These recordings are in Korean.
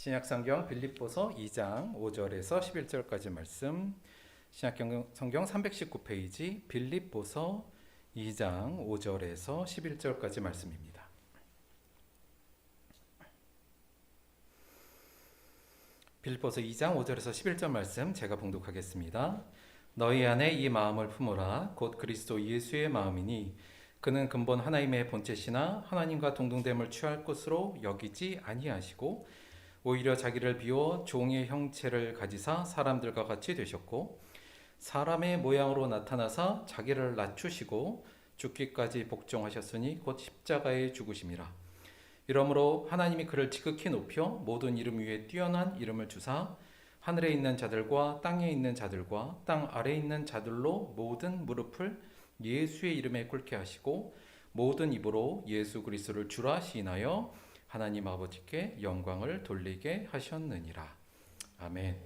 신약성경 빌립보서 2장 5절에서 11절까지 말씀. 신약성경 319페이지 빌립보서 2장 5절에서 11절까지 말씀입니다. 빌립보서 2장 5절에서 11절 말씀 제가 봉독하겠습니다. 너희 안에 이 마음을 품으라. 곧 그리스도 예수의 마음이니 그는 근본 하나님의 본체시나 하나님과 동등됨을 취할 것으로 여기지 아니하시고 오히려 자기를 비워 종의 형체를 가지사 사람들과 같이 되셨고 사람의 모양으로 나타나사 자기를 낮추시고 죽기까지 복종하셨으니 곧 십자가에 죽으심이라. 이러므로 하나님이 그를 지극히 높여 모든 이름 위에 뛰어난 이름을 주사 하늘에 있는 자들과 땅에 있는 자들과 땅 아래에 있는 자들로 모든 무릎을 예수의 이름에 꿇게 하시고 모든 입으로 예수 그리스도를 주라 시인하여 하나님 아버지께 영광을 돌리게 하셨느니라. 아멘.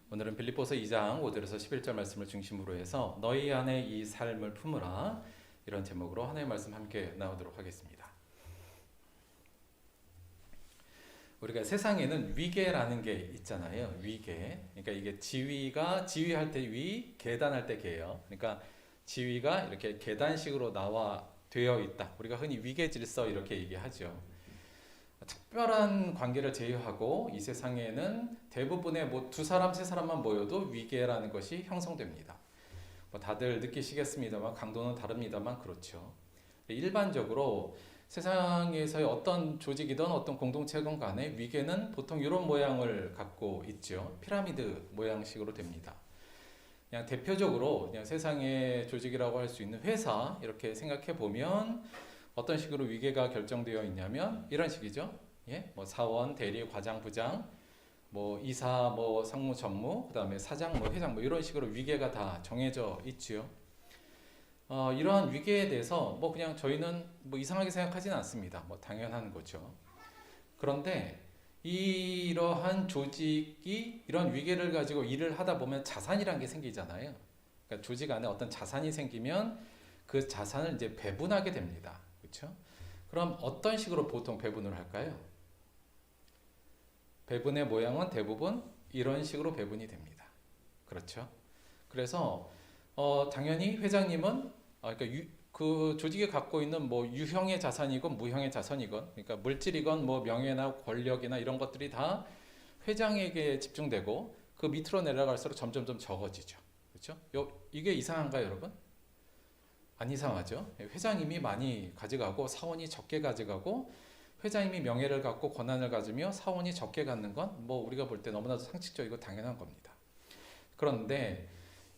오늘은 빌립보서 2장 5절에서 11절 말씀을 중심으로 해서 너희 안에 이 삶을 품으라, 이런 제목으로 하나님의 말씀 함께 나오도록 하겠습니다. 우리가 세상에는 위계라는 게 있잖아요. 위계. 그러니까 이게 지위할 때 위, 계단할 때 계예요. 그러니까 지위가 이렇게 계단식으로 되어 있다. 우리가 흔히 위계 질서 이렇게 얘기하죠. 특별한 관계를 제외하고 이 세상에는 대부분의 두 사람, 세 사람만 모여도 위계라는 것이 형성됩니다. 다들 느끼시겠습니다만 강도는 다릅니다만 그렇죠. 일반적으로 세상에서의 어떤 조직이든 어떤 공동체든 간에 위계는 보통 이런 모양을 갖고 있죠. 피라미드 모양식으로 됩니다. 그냥 대표적으로 그냥 세상의 조직이라고 할 수 있는 회사 이렇게 생각해 보면 어떤 식으로 위계가 결정되어 있냐면 이런 식이죠. 예? 사원, 대리, 과장, 부장, 이사, 상무, 전무, 그다음에 사장, 회장 이런 식으로 위계가 다 정해져 있죠. 이러한 위계에 대해서 그냥 저희는 이상하게 생각하지는 않습니다. 당연한 거죠. 그런데 이러한 조직이 이런 위계를 가지고 일을 하다 보면 자산이라는 게 생기잖아요. 그러니까 조직 안에 어떤 자산이 생기면 그 자산을 이제 배분하게 됩니다. 그렇죠? 그럼 어떤 식으로 보통 배분을 할까요? 배분의 모양은 대부분 이런 식으로 배분이 됩니다. 그렇죠? 그래서 당연히 회장님은 그러니까 그 조직이 갖고 있는 유형의 자산이건 무형의 자산이건, 그러니까 물질이건 명예나 권력이나 이런 것들이 다 회장에게 집중되고 그 밑으로 내려갈수록 점점점 적어지죠. 그렇죠? 이게 이상한가요, 여러분? 안 이상하죠. 회장님이 많이 가져가고 사원이 적게 가져가고 회장님이 명예를 갖고 권한을 가지며 사원이 적게 갖는 건 우리가 볼 때 너무나도 상식적이고 당연한 겁니다. 그런데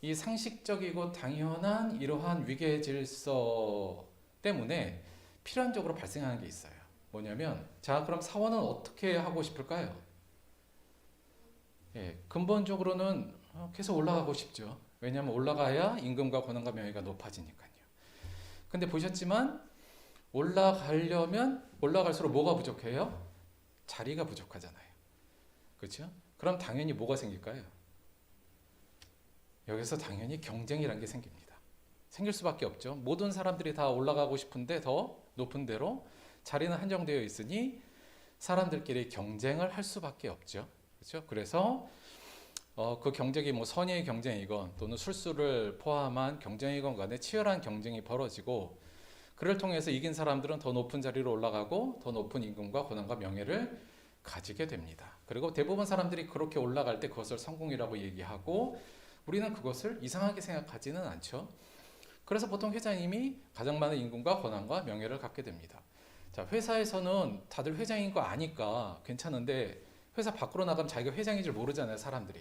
이 상식적이고 당연한 이러한 위계 질서 때문에 필연적으로 발생하는 게 있어요. 뭐냐면 그럼 사원은 어떻게 하고 싶을까요? 근본적으로는 계속 올라가고 싶죠. 왜냐하면 올라가야 임금과 권한과 명예가 높아지니까요. 근데 보셨지만 올라가려면 올라갈수록 뭐가 부족해요? 자리가 부족하잖아요. 그렇죠? 그럼 당연히 뭐가 생길까요? 여기서 당연히 경쟁이라는 게 생깁니다. 생길 수밖에 없죠. 모든 사람들이 다 올라가고 싶은데 더 높은 데로 자리는 한정되어 있으니 사람들끼리 경쟁을 할 수밖에 없죠. 그렇죠? 그래서 그 경쟁이 선의의 경쟁이건 또는 술수를 포함한 경쟁이건 간에 치열한 경쟁이 벌어지고 그를 통해서 이긴 사람들은 더 높은 자리로 올라가고 더 높은 임금과 권한과 명예를 가지게 됩니다. 그리고 대부분 사람들이 그렇게 올라갈 때 그것을 성공이라고 얘기하고 우리는 그것을 이상하게 생각하지는 않죠. 그래서 보통 회장님이 가장 많은 임금과 권한과 명예를 갖게 됩니다. 자, 회사에서는 다들 회장인 거 아니까 괜찮은데 회사 밖으로 나가면 자기가 회장인 줄 모르잖아요, 사람들이.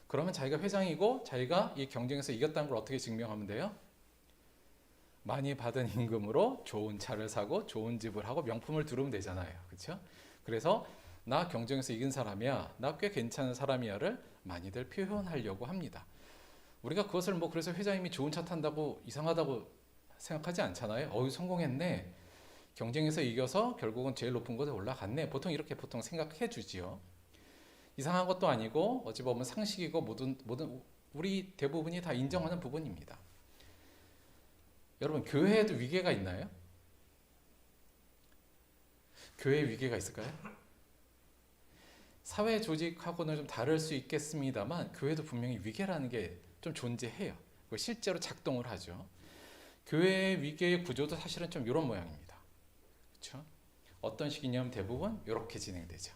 그러면 자기가 회장이고 자기가 이 경쟁에서 이겼다는 걸 어떻게 증명하면 돼요? 많이 받은 임금으로 좋은 차를 사고 좋은 집을 하고 명품을 두르면 되잖아요. 그렇죠? 그래서 나 경쟁에서 이긴 사람이야, 나 꽤 괜찮은 사람이야를 많이들 표현하려고 합니다. 우리가 그것을 그래서 회장님이 좋은 차 탄다고 이상하다고 생각하지 않잖아요. 성공했네. 경쟁에서 이겨서 결국은 제일 높은 곳에 올라갔네. 보통 이렇게 생각해 주지요. 이상한 것도 아니고 어찌 보면 상식이고 모든 우리 대부분이 다 인정하는 부분입니다. 여러분, 교회에도 위계가 있나요? 교회에 위계가 있을까요? 사회 조직하고는 좀 다를 수 있겠습니다만 교회도 분명히 위계라는 게 좀 존재해요. 실제로 작동을 하죠. 교회의 위계의 구조도 사실은 좀 이런 모양입니다. 그렇죠? 어떤 식이냐면 대부분 이렇게 진행되죠.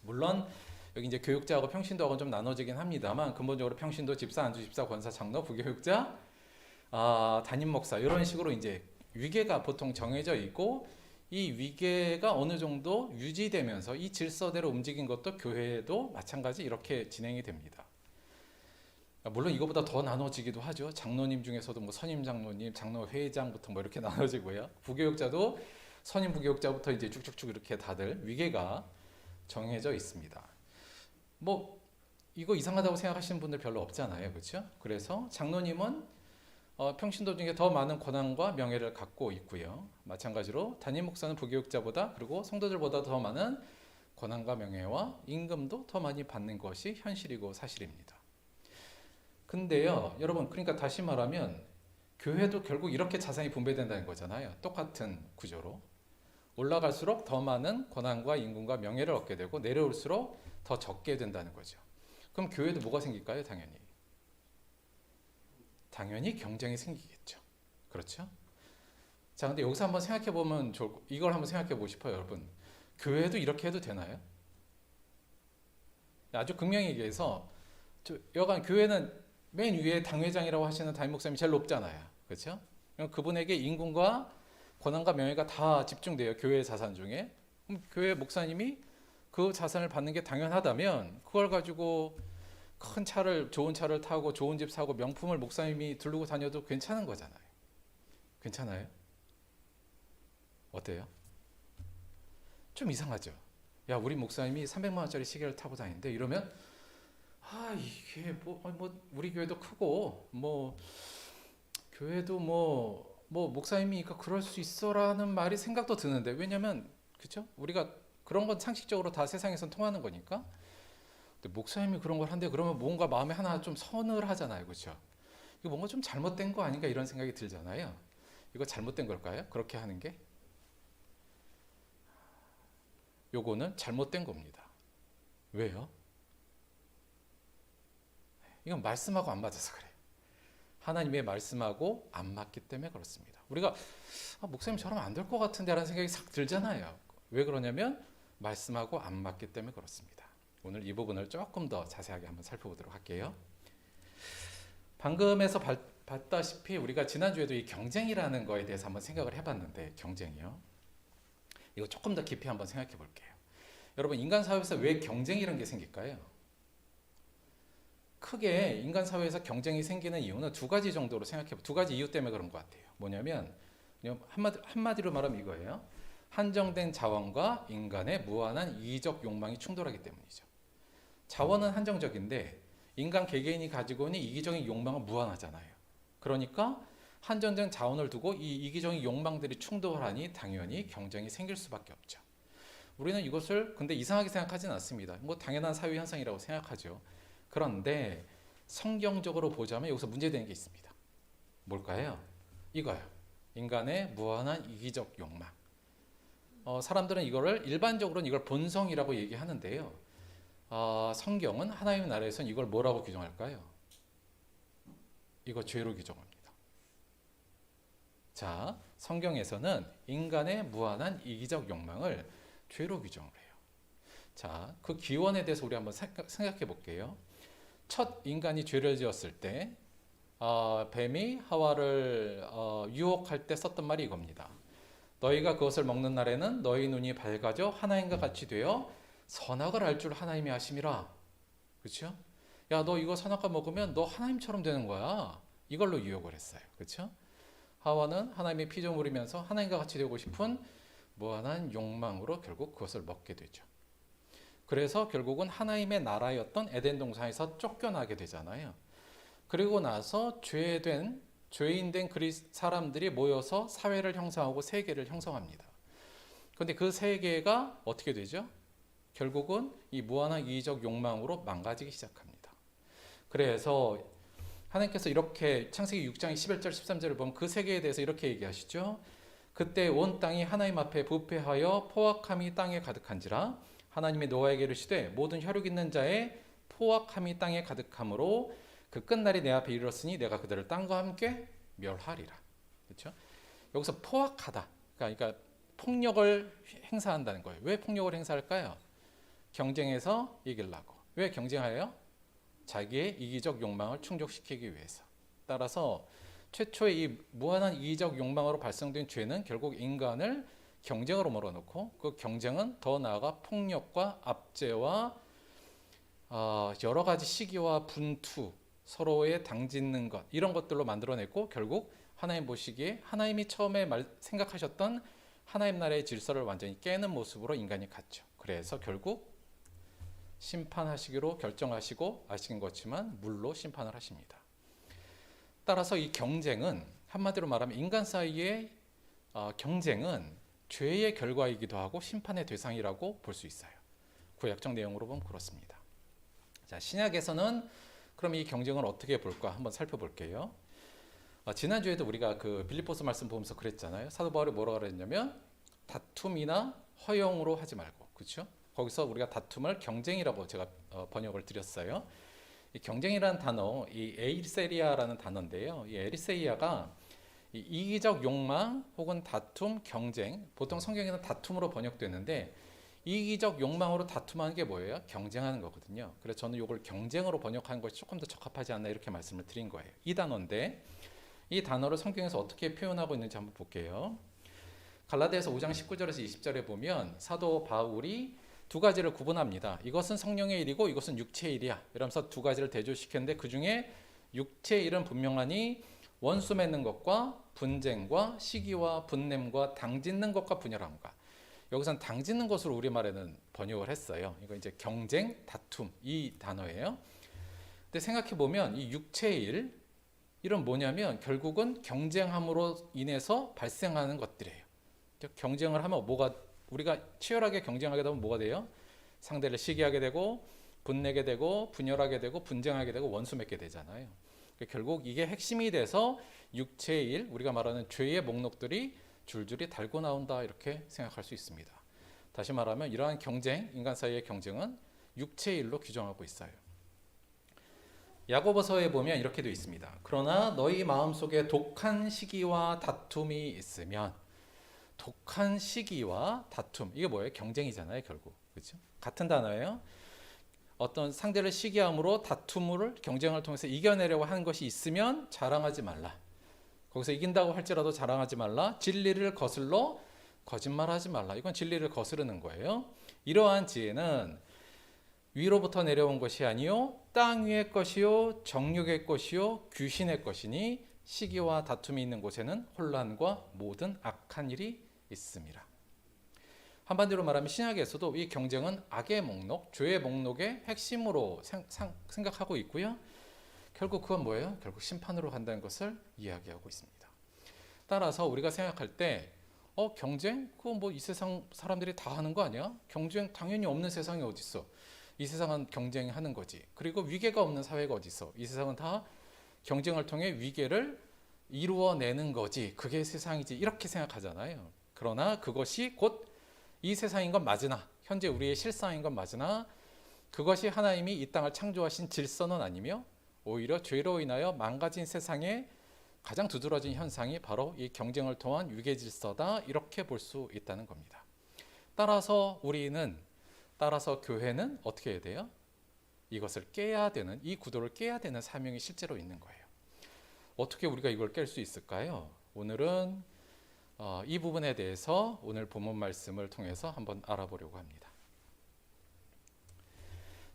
물론 여기 이제 교육자하고 평신도하고 좀 나눠지긴 합니다만 근본적으로 평신도, 집사, 안주 집사, 권사, 장로, 부교육자, 담임 목사 이런 식으로 이제 위계가 보통 정해져 있고 이 위계가 어느 정도 유지되면서 이 질서대로 움직인 것도 교회도 마찬가지 이렇게 진행이 됩니다. 물론 이거보다 더 나눠지기도 하죠. 장로님 중에서도 뭐 선임 장로님, 장로 회장부터 뭐 이렇게 나눠지고요. 부교육자도 선임 부교육자부터 이제 쭉쭉쭉 이렇게 다들 위계가 정해져 있습니다. 뭐 이거 이상하다고 생각하시는 분들 별로 없잖아요, 그렇죠? 그래서 장로님은 평신도 중에 더 많은 권한과 명예를 갖고 있고요. 마찬가지로 담임 목사는 부교육자보다 그리고 성도들보다 더 많은 권한과 명예와 임금도 더 많이 받는 것이 현실이고 사실입니다. 근데요, 여러분, 그러니까 다시 말하면 교회도 결국 이렇게 자산이 분배된다는 거잖아요. 똑같은 구조로. 올라갈수록 더 많은 권한과 임금과 명예를 얻게 되고 내려올수록 더 적게 된다는 거죠. 그럼 교회도 뭐가 생길까요? 당연히 경쟁이 생기겠죠. 그렇죠? 자, 근데 여기서 한번 생각해 보면 이걸 한번 생각해 보고 싶어요, 여러분. 교회도 이렇게 해도 되나요? 아주 극명히 얘기해서 여간 교회는 맨 위에 당회장이라고 하시는 담임 목사님이 제일 높잖아요. 그렇죠? 그분에게 임금과 권한과 명예가 다 집중돼요. 교회의 자산 중에. 그럼 교회 목사님이 그 자산을 받는 게 당연하다면 그걸 가지고 큰 차를, 좋은 차를 타고 좋은 집 사고 명품을 목사님이 두르고 다녀도 괜찮은 거잖아요. 괜찮아요? 어때요? 좀 이상하죠? 야, 우리 목사님이 300만 원짜리 시계를 타고 다니는데 이러면 이게 우리 교회도 크고 교회도 목사님이니까 그럴 수 있어라는 말이 생각도 드는데 왜냐면 그렇죠? 우리가 그런 건 상식적으로 다 세상에선 통하는 거니까. 근데 목사님이 그런 걸 한대 그러면 뭔가 마음에 하나 좀 서늘하잖아요, 그렇죠? 이거 뭔가 좀 잘못된 거 아닌가 이런 생각이 들잖아요. 이거 잘못된 걸까요? 그렇게 하는 게? 요거는 잘못된 겁니다. 왜요? 이건 말씀하고 안 맞아서 그래요. 하나님의 말씀하고 안 맞기 때문에 그렇습니다. 우리가 목사님 저러면 안 될 것 같은데 라는 생각이 싹 들잖아요. 왜 그러냐면 말씀하고 안 맞기 때문에 그렇습니다. 오늘 이 부분을 조금 더 자세하게 한번 살펴보도록 할게요. 방금에서 봤다시피 우리가 지난주에도 이 경쟁이라는 거에 대해서 한번 생각을 해봤는데 경쟁이요. 이거 조금 더 깊이 한번 생각해 볼게요. 여러분 인간 사회에서 왜 경쟁이라는 게 생길까요? 크게 인간 사회에서 경쟁이 생기는 이유는 두 가지 정도로 두 가지 이유 때문에 그런 것 같아요. 뭐냐면 한마디로 말하면 이거예요. 한정된 자원과 인간의 무한한 이기적 욕망이 충돌하기 때문이죠. 자원은 한정적인데 인간 개개인이 가지고 있는 이기적인 욕망은 무한하잖아요. 그러니까 한정된 자원을 두고 이 이기적인 욕망들이 충돌하니 당연히 경쟁이 생길 수밖에 없죠. 우리는 이것을 근데 이상하게 생각하지는 않습니다. 당연한 사회 현상이라고 생각하죠. 그런데 성경적으로 보자면 여기서 문제되는 게 있습니다. 뭘까요? 이거요. 인간의 무한한 이기적 욕망. 사람들은 일반적으로는 이걸 본성이라고 얘기하는데요. 성경은 하나님의 나라에서는 이걸 뭐라고 규정할까요? 이거 죄로 규정합니다. 자, 성경에서는 인간의 무한한 이기적 욕망을 죄로 규정을 해요. 자, 그 기원에 대해서 우리 한번 생각해 볼게요. 첫 인간이 죄를 지었을 때 뱀이 하와를 유혹할 때 썼던 말이 이겁니다. 너희가 그것을 먹는 날에는 너희 눈이 밝아져 하나님과 같이 되어 선악을 알 줄 하나님이 아심이라. 그렇죠? 야, 너 이거 선악과 먹으면 너 하나님처럼 되는 거야. 이걸로 유혹을 했어요. 그렇죠? 하와는 하나님의 피조물이면서 하나님과 같이 되고 싶은 무한한 욕망으로 결국 그것을 먹게 되죠. 그래서 결국은 하나님의 나라였던 에덴 동산에서 쫓겨나게 되잖아요. 그리고 나서 죄인 된 사람들이 모여서 사회를 형성하고 세계를 형성합니다. 그런데 그 세계가 어떻게 되죠? 결국은 이 무한한 이기적 욕망으로 망가지기 시작합니다. 그래서 하나님께서 이렇게 창세기 6장 11절 13절을 보면 그 세계에 대해서 이렇게 얘기하시죠. 그때 온 땅이 하나님 앞에 부패하여 포악함이 땅에 가득한지라 하나님이 노아에게 이르시되 모든 혈육 있는 자의 포악함이 땅에 가득함으로 그 끝날이 내 앞에 이르렀으니 내가 그들을 땅과 함께 멸하리라. 그렇죠? 여기서 포악하다. 그러니까 폭력을 행사한다는 거예요. 왜 폭력을 행사할까요? 경쟁에서 이기려고. 왜 경쟁해요? 자기의 이기적 욕망을 충족시키기 위해서. 따라서 최초의 이 무한한 이기적 욕망으로 발생된 죄는 결국 인간을 경쟁으로 몰아넣고 그 경쟁은 더 나아가 폭력과 압제와 여러 가지 시기와 분투, 서로의 당짓는 것 이런 것들로 만들어냈고 결국 하나님 보시기에 하나님이 처음에 생각하셨던 하나님 나라의 질서를 완전히 깨는 모습으로 인간이 갔죠. 그래서 결국 심판하시기로 결정하시고 아시는 것지만 물로 심판을 하십니다. 따라서 이 경쟁은 한마디로 말하면 인간 사이의 경쟁은 죄의 결과이기도 하고 심판의 대상이라고 볼 수 있어요. 구약적 내용으로 보면 그렇습니다. 자, 신약에서는 그럼 이 경쟁을 어떻게 볼까 한번 살펴볼게요. 지난주에도 우리가 그 빌립보서 말씀 보면서 그랬잖아요. 사도 바울이 뭐라고 그랬냐면 다툼이나 허용으로 하지 말고, 그렇죠? 거기서 우리가 다툼을 경쟁이라고 제가 번역을 드렸어요. 이 경쟁이라는 단어, 이 에이세리아라는 단어인데요. 이 에리세이아가 이 이기적 욕망 혹은 다툼, 경쟁, 보통 성경에는 다툼으로 번역되는데 이기적 욕망으로 다툼하는 게 뭐예요? 경쟁하는 거거든요. 그래서 저는 이걸 경쟁으로 번역하는 것이 조금 더 적합하지 않나 이렇게 말씀을 드린 거예요. 이 단어인데 이 단어를 성경에서 어떻게 표현하고 있는지 한번 볼게요. 갈라디아서 5장 19절에서 20절에 보면 사도 바울이 두 가지를 구분합니다. 이것은 성령의 일이고 이것은 육체의 일이야. 이러면서 두 가지를 대조시켰는데 그 중에 육체의 일은 분명하니 원수 맺는 것과 분쟁과 시기와 분냄과 당짓는 것과 분열함과. 여기선 당짓는 것으로 우리말에는 번역을 했어요. 이거 이제 경쟁, 다툼 이 단어예요. 근데 생각해 보면 이 육체의 일은 뭐냐면 결국은 경쟁함으로 인해서 발생하는 것들이에요. 경쟁을 하면 우리가 치열하게 경쟁하게 되면 뭐가 돼요? 상대를 시기하게 되고 분내게 되고 분열하게 되고 분쟁하게 되고 원수 맺게 되잖아요. 결국 이게 핵심이 돼서 육체의 일, 우리가 말하는 죄의 목록들이 줄줄이 달고 나온다 이렇게 생각할 수 있습니다. 다시 말하면 이러한 경쟁, 인간 사이의 경쟁은 육체의 일로 규정하고 있어요. 야고보서에 보면 이렇게 되어 있습니다. 그러나 너희 마음속에 독한 시기와 다툼이 있으면, 독한 시기와 다툼, 이게 뭐예요? 경쟁이잖아요, 결국. 그렇죠? 같은 단어예요. 어떤 상대를 시기함으로 다툼을 경쟁을 통해서 이겨내려고 하는 것이 있으면 자랑하지 말라. 거기서 이긴다고 할지라도 자랑하지 말라. 진리를 거슬러 거짓말하지 말라. 이건 진리를 거스르는 거예요. 이러한 지혜는 위로부터 내려온 것이 아니요 땅 위의 것이요 정욕의 것이요 귀신의 것이니 시기와 다툼이 있는 곳에는 혼란과 모든 악한 일이 있습니다. 한마디로 말하면 신약에서도 이 경쟁은 악의 목록, 죄의 목록의 핵심으로 생각하고 있고요. 결국 그건 뭐예요? 결국 심판으로 간다는 것을 이야기하고 있습니다. 따라서 우리가 생각할 때 경쟁? 그거 뭐 이 세상 사람들이 다 하는 거 아니야? 경쟁 당연히 없는 세상이 어디 있어? 이 세상은 경쟁하는 거지. 그리고 위계가 없는 사회가 어디 있어? 이 세상은 다 경쟁을 통해 위계를 이루어내는 거지. 그게 세상이지. 이렇게 생각하잖아요. 그러나 그것이 곧 이 세상인 건 맞으나, 현재 우리의 실상인 건 맞으나 그것이 하나님이 이 땅을 창조하신 질서는 아니며 오히려 죄로 인하여 망가진 세상의 가장 두드러진 현상이 바로 이 경쟁을 통한 위계 질서다, 이렇게 볼 수 있다는 겁니다. 따라서 교회는 어떻게 해야 돼요? 이것을 깨야 되는, 이 구도를 깨야 되는 사명이 실제로 있는 거예요. 어떻게 우리가 이걸 깰 수 있을까요? 오늘은 이 부분에 대해서 오늘 본문 말씀을 통해서 한번 알아보려고 합니다.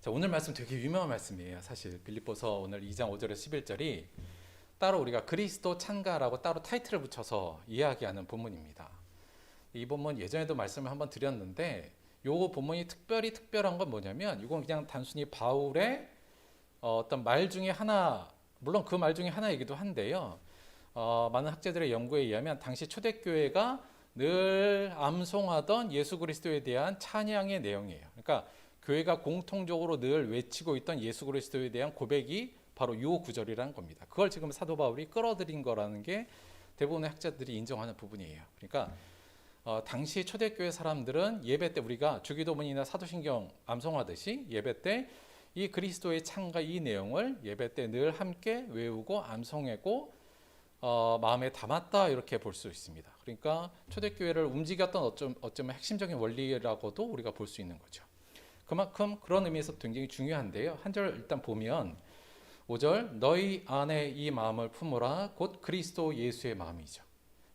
자, 오늘 말씀 되게 유명한 말씀이에요. 사실 빌립보서 오늘 2장 5절에서 11절이 따로 우리가 그리스도 찬가라고 따로 타이틀을 붙여서 이야기하는 본문입니다. 이 본문 예전에도 말씀을 한번 드렸는데 요 본문이 특별히 특별한 건 뭐냐면 이건 그냥 단순히 바울의 어떤 말 중에 하나, 물론 그 말 중에 하나이기도 한데요. 많은 학자들의 연구에 의하면 당시 초대교회가 늘 암송하던 예수 그리스도에 대한 찬양의 내용이에요. 그러니까 교회가 공통적으로 늘 외치고 있던 예수 그리스도에 대한 고백이 바로 이 구절이라는 겁니다. 그걸 지금 사도 바울이 끌어들인 거라는 게 대부분의 학자들이 인정하는 부분이에요. 그러니까 당시 초대교회 사람들은 예배 때 우리가 주기도문이나 사도신경 암송하듯이 예배 때 이 그리스도의 창과 이 내용을 예배 때 늘 함께 외우고 암송하고 마음에 담았다 이렇게 볼 수 있습니다. 그러니까 초대교회를 움직였던 어쩌면 핵심적인 원리라고도 우리가 볼 수 있는 거죠. 그만큼 그런 의미에서 굉장히 중요한데요. 한 절 일단 보면 5절 너희 안에 이 마음을 품으라 곧 그리스도 예수의 마음이죠.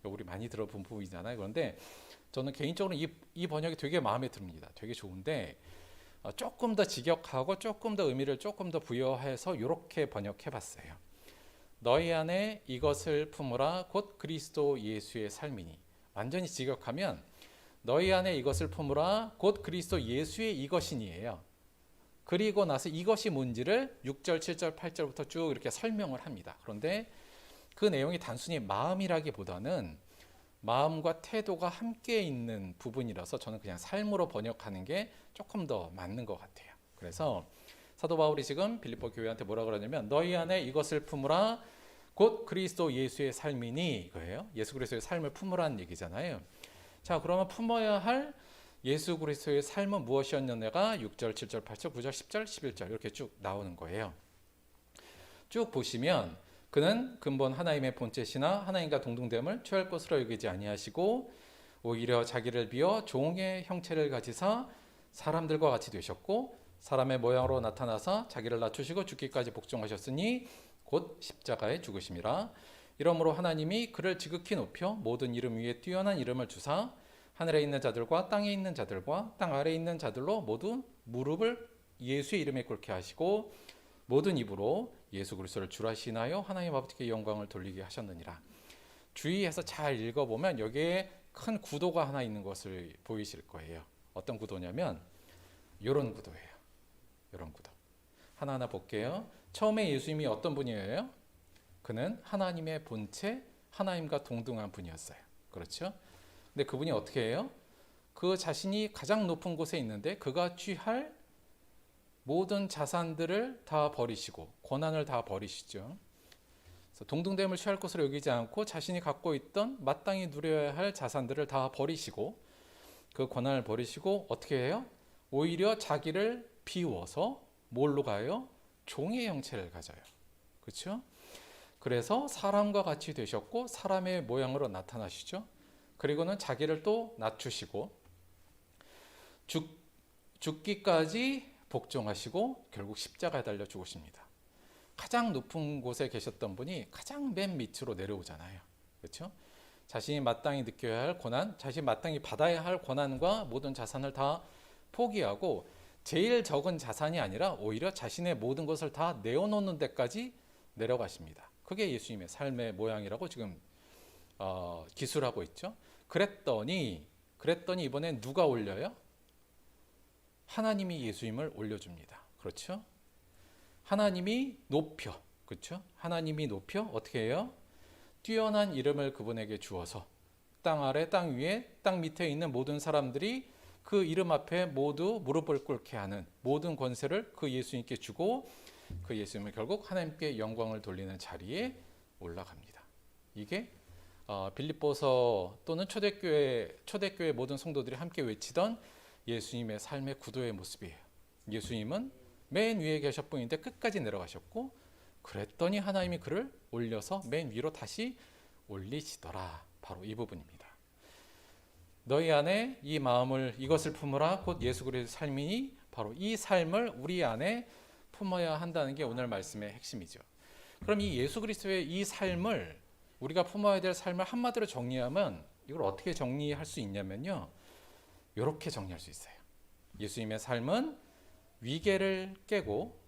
우리 많이 들어본 부분이잖아요. 그런데 저는 개인적으로 이 번역이 되게 마음에 듭니다. 되게 좋은데 조금 더 직역하고 조금 더 의미를 조금 더 부여해서 이렇게 번역해 봤어요. 너희 안에 이것을 품으라 곧 그리스도 예수의 삶이니. 완전히 직역하면 너희 안에 이것을 품으라 곧 그리스도 예수의 이것이니예요. 그리고 나서 이것이 뭔지를 6절, 7절, 8절부터 쭉 이렇게 설명을 합니다. 그런데 그 내용이 단순히 마음이라기보다는 마음과 태도가 함께 있는 부분이라서 저는 그냥 삶으로 번역하는 게 조금 더 맞는 것 같아요. 그래서 사도 바울이 지금 빌립보 교회한테 뭐라 그러냐면 너희 안에 이것을 품으라 곧 그리스도 예수의 삶이니 이거예요. 예수 그리스도의 삶을 품으라는 얘기잖아요. 자, 그러면 품어야 할 예수 그리스도의 삶은 무엇이었느냐가 6절, 7절, 8절, 9절, 10절, 11절 이렇게 쭉 나오는 거예요. 쭉 보시면 그는 근본 하나님의 본체시나 하나님과 동등됨을 취할 것으로 여기지 아니하시고 오히려 자기를 비어 종의 형체를 가지사 사람들과 같이 되셨고 사람의 모양으로 나타나사 자기를 낮추시고 죽기까지 복종하셨으니 곧 십자가에 죽으심이라. 이러므로 하나님이 그를 지극히 높여 모든 이름 위에 뛰어난 이름을 주사 하늘에 있는 자들과 땅에 있는 자들과 땅 아래에 있는 자들로 모두 무릎을 예수의 이름에 꿇게 하시고 모든 입으로 예수 그리스도를 주라시나요 하나님 아버지께 영광을 돌리게 하셨느니라. 주의해서 잘 읽어보면 여기에 큰 구도가 하나 있는 것을 보이실 거예요. 어떤 구도냐면 이런 구도예요. 이런 구도. 하나하나 볼게요. 처음에 예수님이 어떤 분이에요? 그는 하나님의 본체, 하나님과 동등한 분이었어요. 그렇죠? 근데 그분이 어떻게 해요? 그 자신이 가장 높은 곳에 있는데 그가 취할 모든 자산들을 다 버리시고 권한을 다 버리시죠. 그래서 동등됨을 취할 것으로 여기지 않고 자신이 갖고 있던 마땅히 누려야 할 자산들을 다 버리시고 그 권한을 버리시고 어떻게 해요? 오히려 자기를 비워서 뭘로 가요? 종의 형체를 가져요. 그렇죠? 그래서 사람과 같이 되셨고 사람의 모양으로 나타나시죠. 그리고는 자기를 또 낮추시고 죽기까지 복종하시고 결국 십자가에 달려 죽으십니다. 가장 높은 곳에 계셨던 분이 가장 맨 밑으로 내려오잖아요. 그렇죠? 자신이 마땅히 느껴야 할 고난, 자신이 마땅히 받아야 할 고난과 모든 자산을 다 포기하고 제일 적은 자산이 아니라 오히려 자신의 모든 것을 다 내어놓는 데까지 내려가십니다. 그게 예수님의 삶의 모양이라고 지금 기술하고 있죠. 그랬더니 이번엔 누가 올려요? 하나님이 예수님을 올려줍니다. 그렇죠? 하나님이 높여, 그렇죠? 하나님이 높여 어떻게 해요? 뛰어난 이름을 그분에게 주어서 땅 아래, 땅 위에, 땅 밑에 있는 모든 사람들이 그 이름 앞에 모두 무릎을 꿇게 하는 모든 권세를 그 예수님께 주고 그 예수님을 결국 하나님께 영광을 돌리는 자리에 올라갑니다. 이게 빌립보서 또는 초대교회 모든 성도들이 함께 외치던 예수님의 삶의 구도의 모습이에요. 예수님은 맨 위에 계셨뿐인데 끝까지 내려가셨고 그랬더니 하나님이 그를 올려서 맨 위로 다시 올리시더라. 바로 이 부분입니다. 너희 안에 이 마음을 이것을 품으라 곧 예수 그리스도의 삶이니 바로 이 삶을 우리 안에 품어야 한다는 게 오늘 말씀의 핵심이죠. 그럼 이 예수 그리스도의 이 삶을 우리가 품어야 될 삶을 한마디로 정리하면 이걸 어떻게 정리할 수 있냐면요. 이렇게 정리할 수 있어요. 예수님의 삶은 위계를 깨고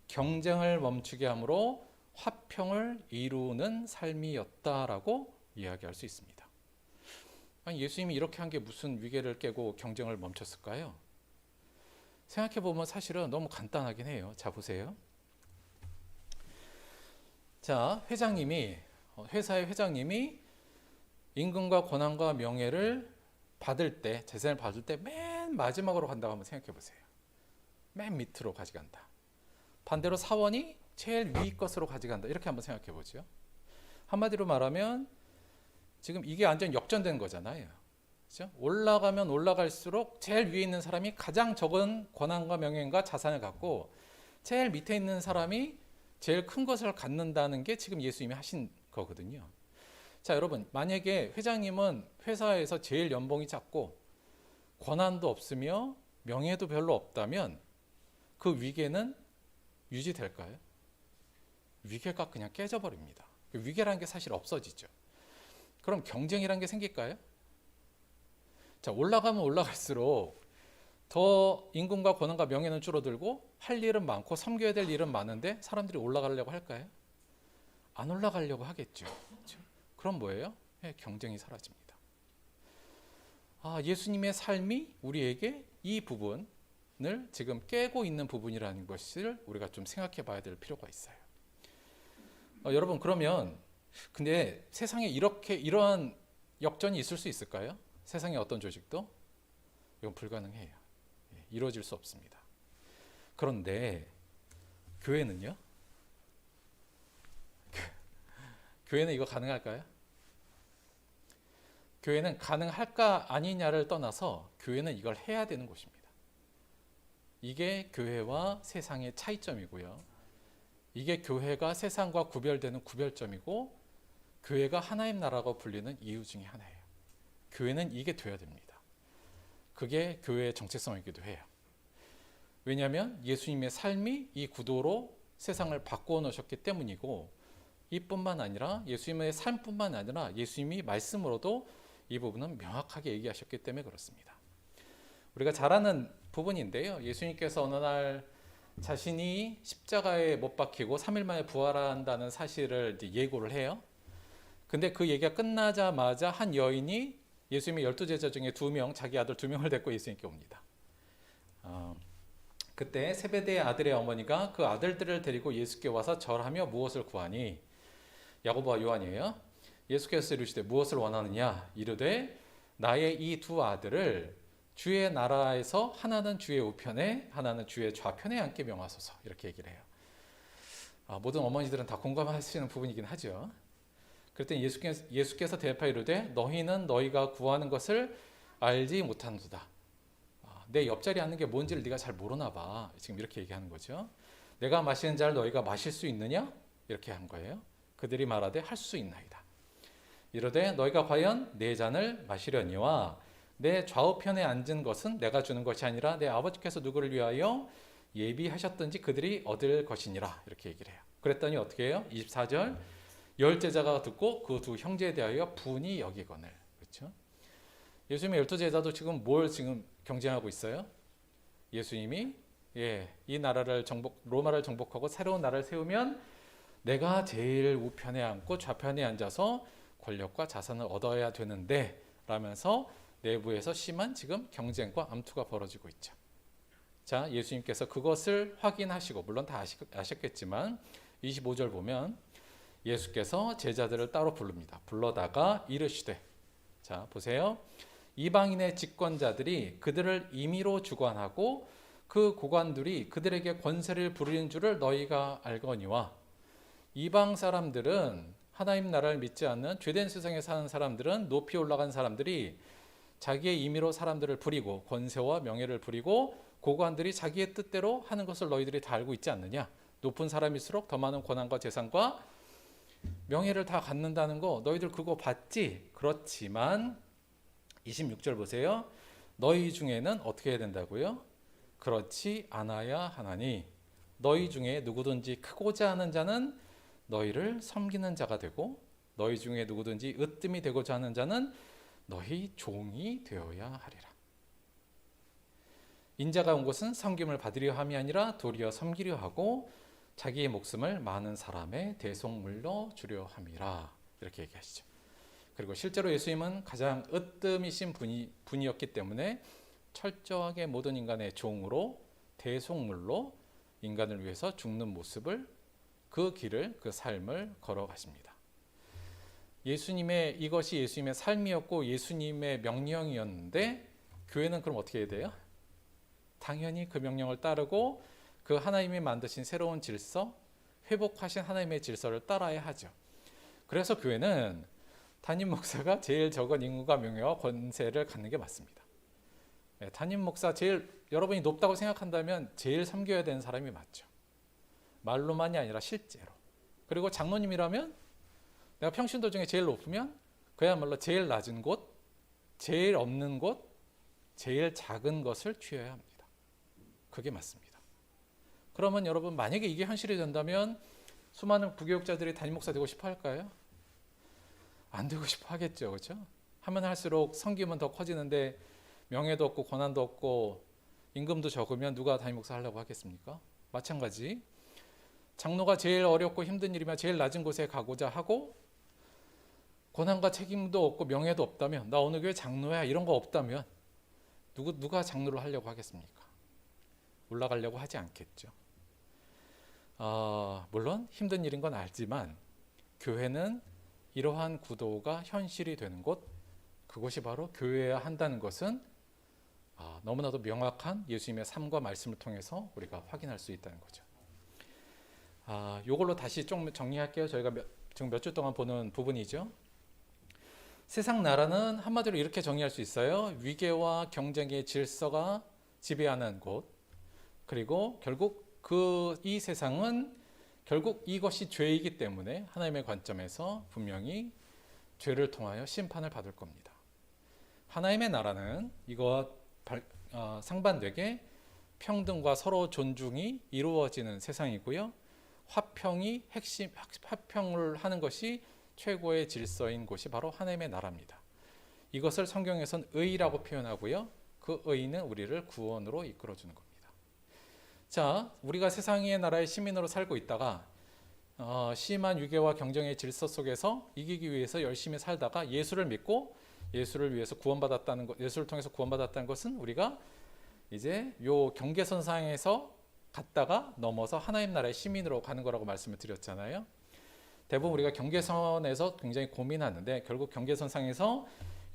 경쟁을 멈추게 함으로 화평을 이루는 삶이었다라고 이야기할 수 있습니다. 아니, 예수님이 이렇게 한 게 무슨 위계를 깨고 경쟁을 멈췄을까요? 생각해보면 사실은 너무 간단하긴 해요. 자, 보세요. 자, 회사의 회장님이 임금과 권한과 명예를 받을 때, 재산을 받을 때 맨 마지막으로 간다고 한번 생각해 보세요. 맨 밑으로 가져간다. 반대로 사원이 제일 위 것으로 가져간다. 이렇게 한번 생각해 보죠. 한마디로 말하면 지금 이게 완전 역전된 거잖아요. 그렇죠? 올라가면 올라갈수록 제일 위에 있는 사람이 가장 적은 권한과 명예과 자산을 갖고 제일 밑에 있는 사람이 제일 큰 것을 갖는다는 게 지금 예수님이 하신 거거든요. 자, 여러분, 만약에 회장님은 회사에서 제일 연봉이 작고 권한도 없으며 명예도 별로 없다면 그 위계는 유지될까요? 위계가 그냥 깨져버립니다. 위계라는 게 사실 없어지죠. 그럼 경쟁이라는 게 생길까요? 자, 올라가면 올라갈수록 더 임금과 권한과 명예는 줄어들고 할 일은 많고 섬겨야 될 일은 많은데 사람들이 올라가려고 할까요? 안 올라가려고 하겠죠. 그렇죠? 그럼 뭐예요? 경쟁이 사라집니다. 예수님의 삶이 우리에게 이 부분을 지금 깨고 있는 부분이라는 것을 우리가 좀 생각해 봐야 될 필요가 있어요. 여러분, 그러면 근데 세상에 이러한 역전이 있을 수 있을까요? 세상의 어떤 조직도? 이건 불가능해요. 이루어질 수 없습니다. 그런데 교회는요? 교회는 이거 가능할까요? 교회는 가능할까 아니냐를 떠나서 교회는 이걸 해야 되는 곳입니다. 이게 교회와 세상의 차이점이고요. 이게 교회가 세상과 구별되는 구별점이고 교회가 하나님 나라라고 불리는 이유 중에 하나예요. 교회는 이게 돼야 됩니다. 그게 교회의 정체성이기도 해요. 왜냐하면 예수님의 삶이 이 구도로 세상을 바꾸어 놓으셨기 때문이고 이뿐만 아니라 예수님의 삶뿐만 아니라 예수님이 말씀으로도 이 부분은 명확하게 얘기하셨기 때문에 그렇습니다. 우리가 잘 아는 부분인데요. 예수님께서 어느 날 자신이 십자가에 못 박히고 3일 만에 부활한다는 사실을 예고를 해요. 근데 그 얘기가 끝나자마자 한 여인이 예수님의 12제자 중에 2명, 자기 아들 2명을 데리고 예수님께 옵니다. 그때 세베대의 아들의 어머니가 그 아들들을 데리고 예수께 와서 절하며 무엇을 구하니? 야고보와 요한이에요. 예수께서 이르시되 무엇을 원하느냐? 이르되 나의 이 2 아들을 주의 나라에서 하나는 주의 우편에 하나는 주의 좌편에 앉게 명하소서. 이렇게 얘기를 해요. 모든 어머니들은 다 공감하시는 부분이긴 하죠. 그랬더니 예수께서 대답하여 이르되 너희는 너희가 구하는 것을 알지 못하는도다. 내 옆자리에 앉는 게 뭔지를 네가 잘 모르나 봐. 지금 이렇게 얘기하는 거죠. 내가 마시는 자를 너희가 마실 수 있느냐? 이렇게 한 거예요. 그들이 말하되 할 수 있나이다. 이르되 너희가 과연 내 잔을 마시려니와 내 좌우편에 앉은 것은 내가 주는 것이 아니라 내 아버지께서 누구를 위하여 예비하셨든지 그들이 얻을 것이니라. 이렇게 얘기를 해요. 그랬더니 어떻게 해요? 24절 10제자가 듣고 그 2 형제에 대하여 분이 여기거늘. 그렇죠? 예수님의 12제자도 지금 뭘 지금 경쟁하고 있어요? 예수님이 이 나라를 로마를 정복하고 새로운 나라를 세우면 내가 제일 우편에 앉고 좌편에 앉아서 권력과 자산을 얻어야 되는데 라면서 내부에서 심한 지금 경쟁과 암투가 벌어지고 있죠. 자, 예수님께서 그것을 확인하시고 물론 다 아셨겠지만 25절 보면 예수께서 제자들을 따로 부릅니다. 불러다가 이르시되, 자 보세요. 이방인의 집권자들이 그들을 임의로 주관하고 그 고관들이 그들에게 권세를 부리는 줄을 너희가 알거니와 이방 사람들은 하나님 나라를 믿지 않는 죄된 세상에 사는 사람들은 높이 올라간 사람들이 자기의 임의로 사람들을 부리고 권세와 명예를 부리고 고관들이 자기의 뜻대로 하는 것을 너희들이 다 알고 있지 않느냐. 높은 사람일수록 더 많은 권한과 재산과 명예를 다 갖는다는 거 너희들 그거 봤지? 그렇지만 26절 보세요. 너희 중에는 어떻게 해야 된다고요? 그렇지 않아야 하나니 너희 중에 누구든지 크고자 하는 자는 너희를 섬기는 자가 되고 너희 중에 누구든지 으뜸이 되고자 하는 자는 너희 종이 되어야 하리라. 인자가 온 것은 섬김을 받으려 함이 아니라 도리어 섬기려 하고 자기의 목숨을 많은 사람의 대속물로 주려 함이라. 이렇게 얘기하시죠. 그리고 실제로 예수님은 가장 으뜸이신 분이었기 때문에 철저하게 모든 인간의 종으로 대속물로 인간을 위해서 죽는 모습을 그 길을 그 삶을 걸어가십니다. 이것이 예수님의 삶이었고 예수님의 명령이었는데 교회는 그럼 어떻게 해야 돼요? 당연히 그 명령을 따르고 그 하나님이 만드신 새로운 질서, 회복하신 하나님의 질서를 따라야 하죠. 그래서 교회는 담임 목사가 제일 적은 인구가 명예와 권세를 갖는 게 맞습니다. 담임 목사 제일 여러분이 높다고 생각한다면 제일 섬겨야 되는 사람이 맞죠. 말로만이 아니라 실제로. 그리고 장로님이라면 내가 평신도 중에 제일 높으면 그야말로 제일 낮은 곳, 제일 없는 곳, 제일 작은 것을 취해야 합니다. 그게 맞습니다. 그러면 여러분 만약에 이게 현실이 된다면 수많은 부교육자들이 담임 목사 되고 싶어 할까요? 안 되고 싶어 하겠죠. 그렇죠? 하면 할수록 섬김은 더 커지는데 명예도 없고 권한도 없고 임금도 적으면 누가 담임 목사 하려고 하겠습니까? 마찬가지. 장로가 제일 어렵고 힘든 일이면 제일 낮은 곳에 가고자 하고 권한과 책임도 없고 명예도 없다면 나 어느 교회 장로야 이런 거 없다면 누가 장로를 하려고 하겠습니까? 올라가려고 하지 않겠죠. 물론 힘든 일인 건 알지만 교회는 이러한 구도가 현실이 되는 곳, 그곳이 바로 교회여야 한다는 것은 너무나도 명확한 예수님의 삶과 말씀을 통해서 우리가 확인할 수 있다는 거죠. 이걸로 다시 좀 정리할게요. 저희가 지금 몇 주 동안 보는 부분이죠. 세상 나라는 한마디로 이렇게 정의할 수 있어요. 위계와 경쟁의 질서가 지배하는 곳, 그리고 결국 이 세상은 결국 이것이 죄이기 때문에 하나님의 관점에서 분명히 죄를 통하여 심판을 받을 겁니다. 하나님의 나라는 이거와 상반되게 평등과 서로 존중이 이루어지는 세상이고요. 화평을 하는 것이 최고의 질서인 곳이 바로 하나님의 나라입니다. 이것을 성경에서는 의라고 표현하고요. 그 의는 우리를 구원으로 이끌어주는 겁니다. 자, 우리가 세상의 나라의 시민으로 살고 있다가 심한 위계와 경쟁의 질서 속에서 이기기 위해서 열심히 살다가 예수를 믿고 예수를 위해서 구원받았다는 것, 예수를 통해서 구원받았다는 것은 우리가 이제 요 경계선상에서 갔다가 넘어서 하나님 나라의 시민으로 가는 거라고 말씀을 드렸잖아요. 대부분 우리가 경계선에서 굉장히 고민하는데 결국 경계선상에서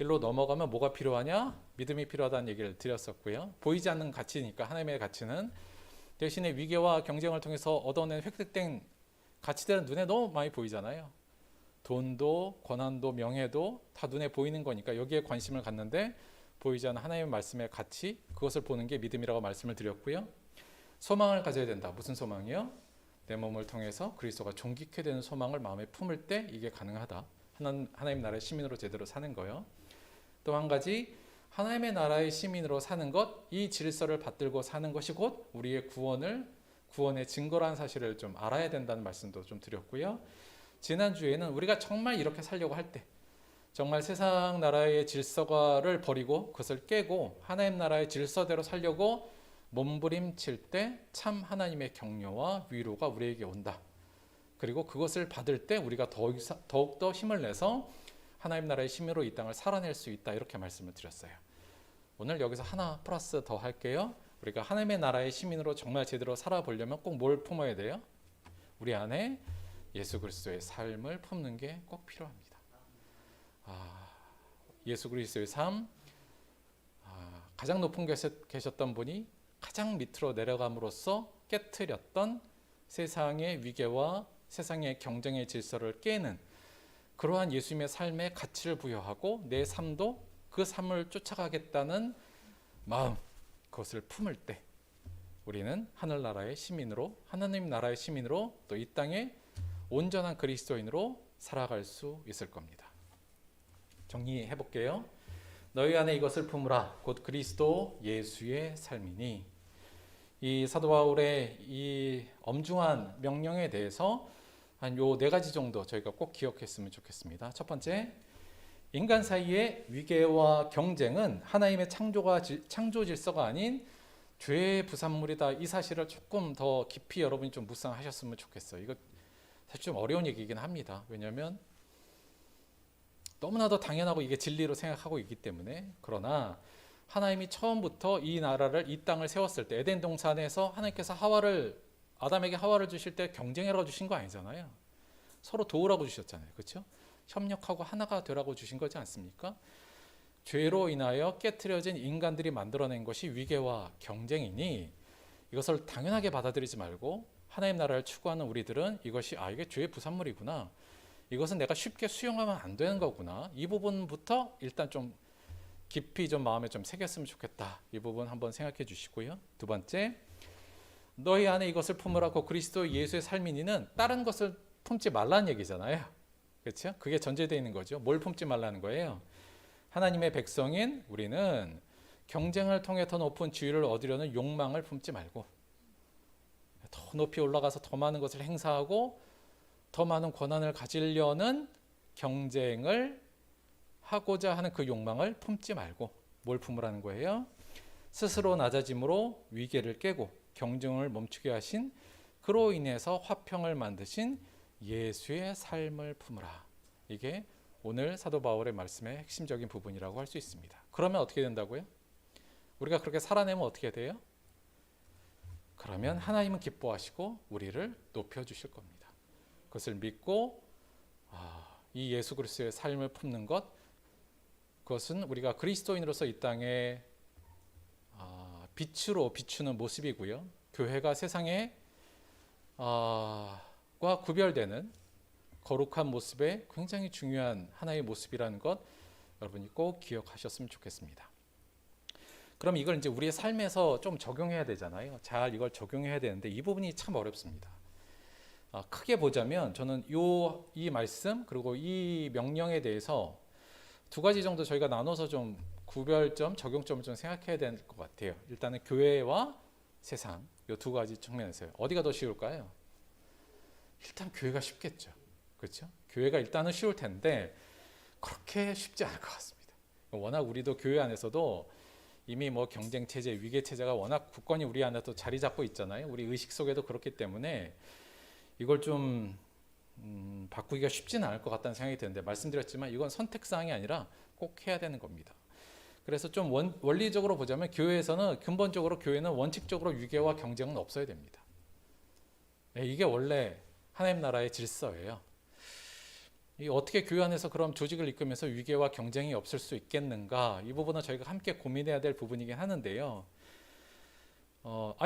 일로 넘어가면 뭐가 필요하냐? 믿음이 필요하다는 얘기를 드렸었고요. 보이지 않는 가치니까 하나님의 가치는 대신에 위계와 경쟁을 통해서 얻어낸 획득된 가치들은 눈에 너무 많이 보이잖아요. 돈도 권한도 명예도 다 눈에 보이는 거니까 여기에 관심을 갖는데 보이지 않는 하나님의 말씀의 가치, 그것을 보는 게 믿음이라고 말씀을 드렸고요. 소망을 가져야 된다. 무슨 소망이요? 내 몸을 통해서 그리스도가 존귀케 되는 소망을 마음에 품을 때 이게 가능하다. 하나님 나라의 시민으로 제대로 사는 거요. 또 한 가지, 하나님의 나라의 시민으로 사는 것, 이 질서를 받들고 사는 것이 곧 우리의 구원의 증거라는 사실을 좀 알아야 된다는 말씀도 좀 드렸고요. 지난주에는 우리가 정말 이렇게 살려고 할 때, 정말 세상 나라의 질서를 버리고 그것을 깨고 하나님 나라의 질서대로 살려고 몸부림칠 때 참 하나님의 격려와 위로가 우리에게 온다. 그리고 그것을 받을 때 우리가 더욱더 힘을 내서 하나님 나라의 시민으로 이 땅을 살아낼 수 있다. 이렇게 말씀을 드렸어요. 오늘 여기서 하나 플러스 더 할게요. 우리가 하나님의 나라의 시민으로 정말 제대로 살아보려면 꼭 뭘 품어야 돼요? 우리 안에 예수 그리스도의 삶을 품는 게 꼭 필요합니다. 예수 그리스도의 삶, 가장 높은 곳에 계셨던 분이 가장 밑으로 내려감으로써 깨트렸던 세상의 위계와 세상의 경쟁의 질서를 깨는 그러한 예수님의 삶에 가치를 부여하고 내 삶도 그 삶을 쫓아가겠다는 마음, 그것을 품을 때 우리는 하늘나라의 시민으로, 하나님 나라의 시민으로 또 이 땅에 온전한 그리스도인으로 살아갈 수 있을 겁니다. 정리해 볼게요. 너희 안에 이것을 품으라. 곧 그리스도 예수의 삶이니. 이 사도 바울의 이 엄중한 명령에 대해서 한 요 4가지 정도 저희가 꼭 기억했으면 좋겠습니다. 첫 번째, 인간 사이의 위계와 경쟁은 하나님의 창조 질서가 아닌 죄의 부산물이다. 이 사실을 조금 더 깊이 여러분이 좀 묵상하셨으면 좋겠어요. 이거 사실 좀 어려운 얘기이긴 합니다. 왜냐하면 너무나도 당연하고 이게 진리로 생각하고 있기 때문에. 그러나 하나님이 처음부터 이 땅을 세웠을 때 에덴 동산에서 하나님께서 아담에게 하와를 주실 때 경쟁하라고 주신 거 아니잖아요. 서로 도우라고 주셨잖아요. 그렇죠? 협력하고 하나가 되라고 주신 거지 않습니까? 죄로 인하여 깨트려진 인간들이 만들어낸 것이 위계와 경쟁이니 이것을 당연하게 받아들이지 말고 하나님 나라를 추구하는 우리들은 이게 죄의 부산물이구나. 이것은 내가 쉽게 수용하면 안 되는 거구나. 이 부분부터 일단 좀 깊이 좀 마음에 좀 새겼으면 좋겠다. 이 부분 한번 생각해 주시고요. 두 번째, 너희 안에 이것을 품으라고 그리스도 예수의 삶이니는 다른 것을 품지 말라는 얘기잖아요. 그렇죠? 그게 전제되어 있는 거죠. 뭘 품지 말라는 거예요? 하나님의 백성인 우리는 경쟁을 통해 더 높은 지위를 얻으려는 욕망을 품지 말고 더 높이 올라가서 더 많은 것을 행사하고 더 많은 권한을 가지려는 경쟁을 하고자 하는 그 욕망을 품지 말고 뭘 품으라는 거예요? 스스로 낮아짐으로 위계를 깨고 경쟁을 멈추게 하신 그로 인해서 화평을 만드신 예수의 삶을 품으라. 이게 오늘 사도 바울의 말씀의 핵심적인 부분이라고 할 수 있습니다. 그러면 어떻게 된다고요? 우리가 그렇게 살아내면 어떻게 돼요? 그러면 하나님은 기뻐하시고 우리를 높여주실 겁니다. 그것을 믿고 이 예수 그리스도의 삶을 품는 것, 그것은 우리가 그리스도인으로서 이 땅에 빛으로 비추는 모습이고요. 교회가 세상에 과 구별되는 거룩한 모습의 굉장히 중요한 하나의 모습이라는 것 여러분이 꼭 기억하셨으면 좋겠습니다. 그럼 이걸 이제 우리의 삶에서 좀 적용해야 되잖아요. 잘 이걸 적용해야 되는데 이 부분이 참 어렵습니다. 크게 보자면 저는 이 말씀 그리고 이 명령에 대해서 두 가지 정도 저희가 나눠서 좀 구별점, 적용점을 좀 생각해야 될 것 같아요. 일단은 교회와 세상 이 두 가지 측면에서요. 어디가 더 쉬울까요? 일단 교회가 쉽겠죠. 그렇죠? 교회가 일단은 쉬울 텐데 그렇게 쉽지 않을 것 같습니다. 워낙 우리도 교회 안에서도 이미 뭐 경쟁 체제, 위계 체제가 워낙 굳건히 우리 안에도 자리 잡고 있잖아요. 우리 의식 속에도 그렇기 때문에 이걸 좀 바꾸기가 쉽지는 않을 것 같다는 생각이 드는데 말씀드렸지만 이건 선택사항이 아니라 꼭 해야 되는 겁니다. 그래서 좀 원리적으로 보자면 교회에서는 근본적으로 교회는 원칙적으로 위계와 경쟁은 없어야 됩니다. 이게 원래 하나님 나라의 질서예요. 어떻게 교회 안에서 그럼 조직을 이끌면서 위계와 경쟁이 없을 수 있겠는가? 이 부분은 저희가 함께 고민해야 될 부분이긴 하는데요.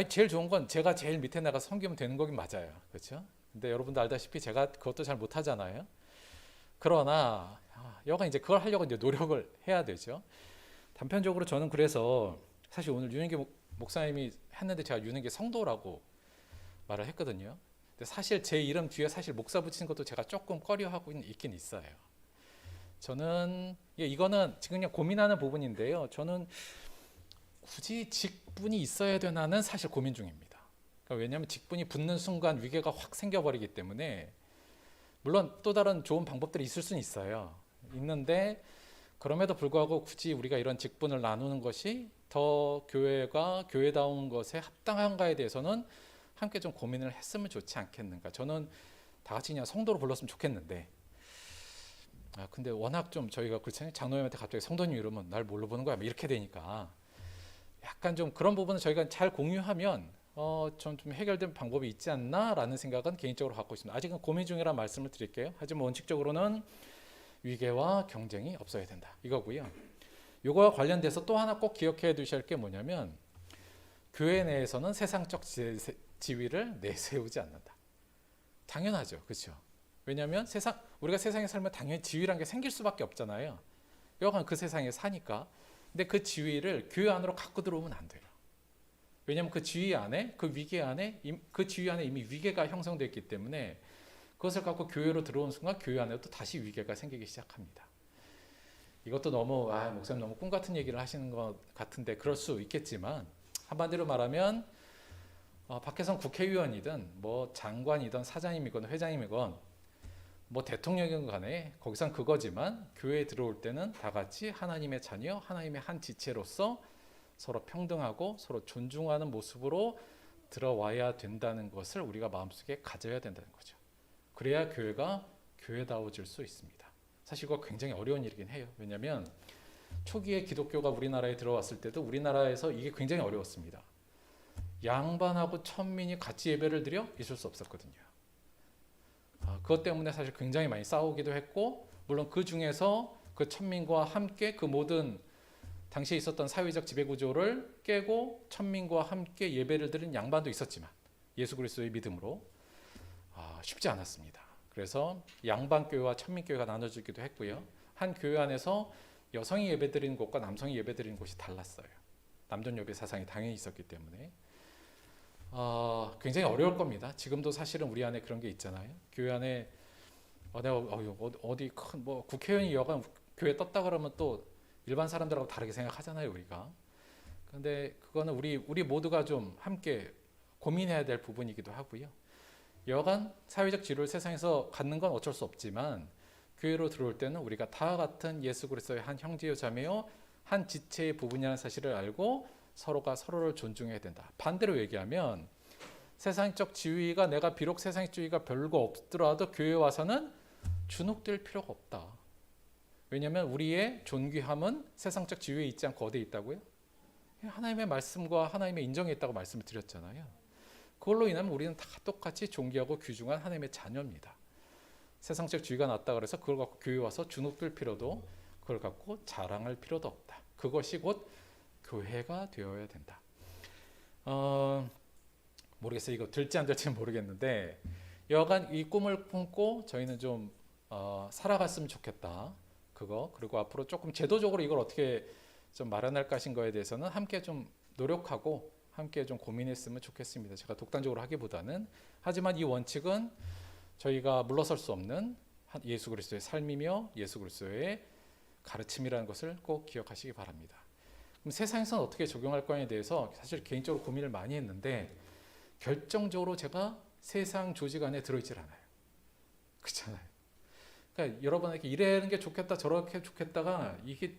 제일 좋은 건 제가 제일 밑에 나가서 섬기면 되는 거긴 맞아요. 그렇죠? 근데 여러분도 알다시피 제가 그것도 잘 못하잖아요. 그러나 여간 이제 그걸 하려고 이제 노력을 해야 되죠. 단편적으로 저는 그래서 사실 오늘 윤은기 목사님이 했는데 제가 윤은기 성도라고 말을 했거든요. 근데 사실 제 이름 뒤에 사실 목사 붙이는 것도 제가 조금 꺼려하고 있긴 있어요. 저는 이거는 지금 그냥 고민하는 부분인데요. 저는 굳이 직분이 있어야 되나는 사실 고민 중입니다. 그러니까 왜냐하면 직분이 붙는 순간 위계가 확 생겨버리기 때문에 물론 또 다른 좋은 방법들이 있을 수는 있어요. 있는데 그럼에도 불구하고 굳이 우리가 이런 직분을 나누는 것이 더 교회가 교회다운 것에 합당한가에 대해서는 함께 좀 고민을 했으면 좋지 않겠는가. 저는 다 같이 그냥 성도로 불렀으면 좋겠는데 근데 워낙 좀 저희가 그렇잖아요. 장로님한테 갑자기 성도님 이러면 날 뭘로 보는 거야 이렇게 되니까 약간 좀 그런 부분을 저희가 잘 공유하면 좀 해결된 방법이 있지 않나라는 생각은 개인적으로 갖고 있습니다. 아직은 고민 중이라 말씀을 드릴게요. 하지만 원칙적으로는 위계와 경쟁이 없어야 된다 이거고요. 이거와 관련돼서 또 하나 꼭 기억해 두셔야 할 게 뭐냐면 교회 내에서는 세상적 지위를 내세우지 않는다. 당연하죠. 그렇죠? 왜냐하면 우리가 세상에 살면 당연히 지위란 게 생길 수밖에 없잖아요. 여간 그 세상에 사니까. 근데 그 지위를 교회 안으로 갖고 들어오면 안 돼요. 왜냐하면 그 지위 안에, 그 지위 안에 이미 위계가 형성되어 있기 때문에 그것을 갖고 교회로 들어온 순간 교회 안에 또 다시 위계가 생기기 시작합니다. 이것도 너무 목사님 너무 꿈 같은 얘기를 하시는 것 같은데 그럴 수 있겠지만 한마디로 말하면 밖에선 국회의원이든 뭐 장관이든 사장님이건 회장님이건 뭐 대통령이건 간에 거기선 그거지만 교회에 들어올 때는 다 같이 하나님의 자녀, 하나님의 한 지체로서 서로 평등하고 서로 존중하는 모습으로 들어와야 된다는 것을 우리가 마음속에 가져야 된다는 거죠. 그래야 교회가 교회다워질 수 있습니다. 사실 이거 굉장히 어려운 일이긴 해요. 왜냐하면 초기에 기독교가 우리나라에 들어왔을 때도 우리나라에서 이게 굉장히 어려웠습니다. 양반하고 천민이 같이 예배를 드려? 있을 수 없었거든요. 그것 때문에 사실 굉장히 많이 싸우기도 했고 물론 그 중에서 그 천민과 함께 그 모든 당시에 있었던 사회적 지배구조를 깨고 천민과 함께 예배를 드린 양반도 있었지만 예수 그리스도의 믿음으로 쉽지 않았습니다. 그래서 양반교회와 천민교회가 나눠지기도 했고요. 한 교회 안에서 여성이 예배드리는 곳과 남성이 예배드리는 곳이 달랐어요. 남존여배 사상이 당연히 있었기 때문에 굉장히 어려울 겁니다. 지금도 사실은 우리 안에 그런 게 있잖아요. 교회 안에 내가 어디 큰 뭐 국회의원이 여간 교회 떴다 그러면 또 일반 사람들하고 다르게 생각하잖아요, 우리가. 근데 그거는 우리 모두가 좀 함께 고민해야 될 부분이기도 하고요. 여간 사회적 지위를 세상에서 갖는 건 어쩔 수 없지만 교회로 들어올 때는 우리가 다 같은 예수 그리스도의 한 형제요 자매요 한 지체의 부분이라는 사실을 알고 서로가 서로를 존중해야 된다. 반대로 얘기하면 세상적 지위가 내가 비록 세상적 지위가 별거 없더라도 교회에 와서는 주눅들 필요가 없다. 왜냐하면 우리의 존귀함은 세상적 지위에 있지 않고 어디에 있다고요? 하나님의 말씀과 하나님의 인정에 있다고 말씀을 드렸잖아요. 그걸로 인하면 우리는 다 똑같이 존귀하고 귀중한 하나님의 자녀입니다. 세상적 지위가 낮다 그래서 그걸 갖고 교회 와서 주눅들 필요도 그걸 갖고 자랑할 필요도 없다. 그것이 곧 교회가 되어야 된다. 모르겠어요. 이거 될지 안 될지는 모르겠는데 여간 이 꿈을 품고 저희는 좀 살아갔으면 좋겠다. 그리고 앞으로 조금 제도적으로 이걸 어떻게 좀 마련할 것인 거에 대해서는 함께 좀 노력하고 함께 좀 고민했으면 좋겠습니다. 제가 독단적으로 하기보다는. 하지만 이 원칙은 저희가 물러설 수 없는 예수 그리스도의 삶이며 예수 그리스도의 가르침이라는 것을 꼭 기억하시기 바랍니다. 그럼 세상에서는 어떻게 적용할 거에 대해서 사실 개인적으로 고민을 많이 했는데 결정적으로 제가 세상 조직 안에 들어있질 않아요. 그렇잖아요. 그러니까 여러분에게 이래는 게 좋겠다 저렇게 좋겠다가 이게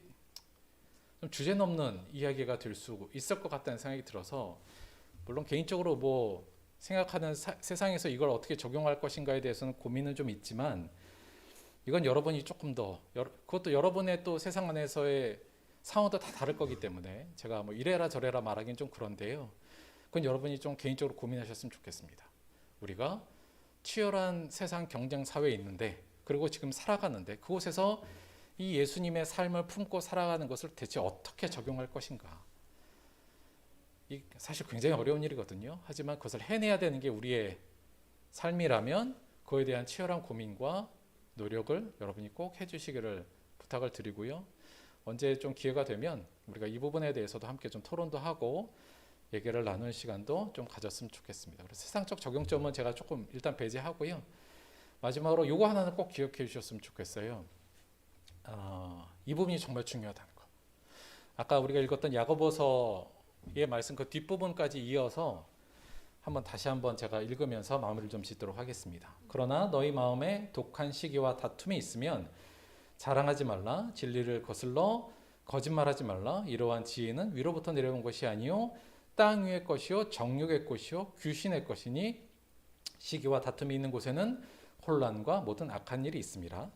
좀 주제 넘는 이야기가 될 수 있을 것 같다는 생각이 들어서 물론 개인적으로 뭐 생각하는 세상에서 이걸 어떻게 적용할 것인가에 대해서는 고민은 좀 있지만 이건 여러분이 조금 더 그것도 여러분의 또 세상 안에서의 상황도 다 다를 거기 때문에 제가 뭐 이래라 저래라 말하기는 좀 그런데요. 그건 여러분이 좀 개인적으로 고민하셨으면 좋겠습니다. 우리가 치열한 세상 경쟁 사회에 있는데 그리고 지금 살아가는데 그곳에서 이 예수님의 삶을 품고 살아가는 것을 대체 어떻게 적용할 것인가. 사실 굉장히 어려운 일이거든요. 하지만 그것을 해내야 되는 게 우리의 삶이라면 그에 대한 치열한 고민과 노력을 여러분이 꼭 해주시기를 부탁을 드리고요. 언제 좀 기회가 되면 우리가 이 부분에 대해서도 함께 좀 토론도 하고 얘기를 나누는 시간도 좀 가졌으면 좋겠습니다. 그래서 세상적 적용점은 제가 조금 일단 배제하고요. 마지막으로 요거 하나는 꼭 기억해 주셨으면 좋겠어요. 이 부분이 정말 중요하다는 거. 아까 우리가 읽었던 야고보서의 말씀 그 뒷부분까지 이어서 다시 한번 제가 읽으면서 마무리를 좀 짓도록 하겠습니다. 그러나 너희 마음에 독한 시기와 다툼이 있으면 자랑하지 말라. 진리를 거슬러 거짓말하지 말라. 이러한 지혜는 위로부터 내려온 것이 아니요 땅 위의 것이요 정욕의 것이요 귀신의 것이니 시기와 다툼이 있는 곳에는 혼란과 모든 악한 일이 있음이라.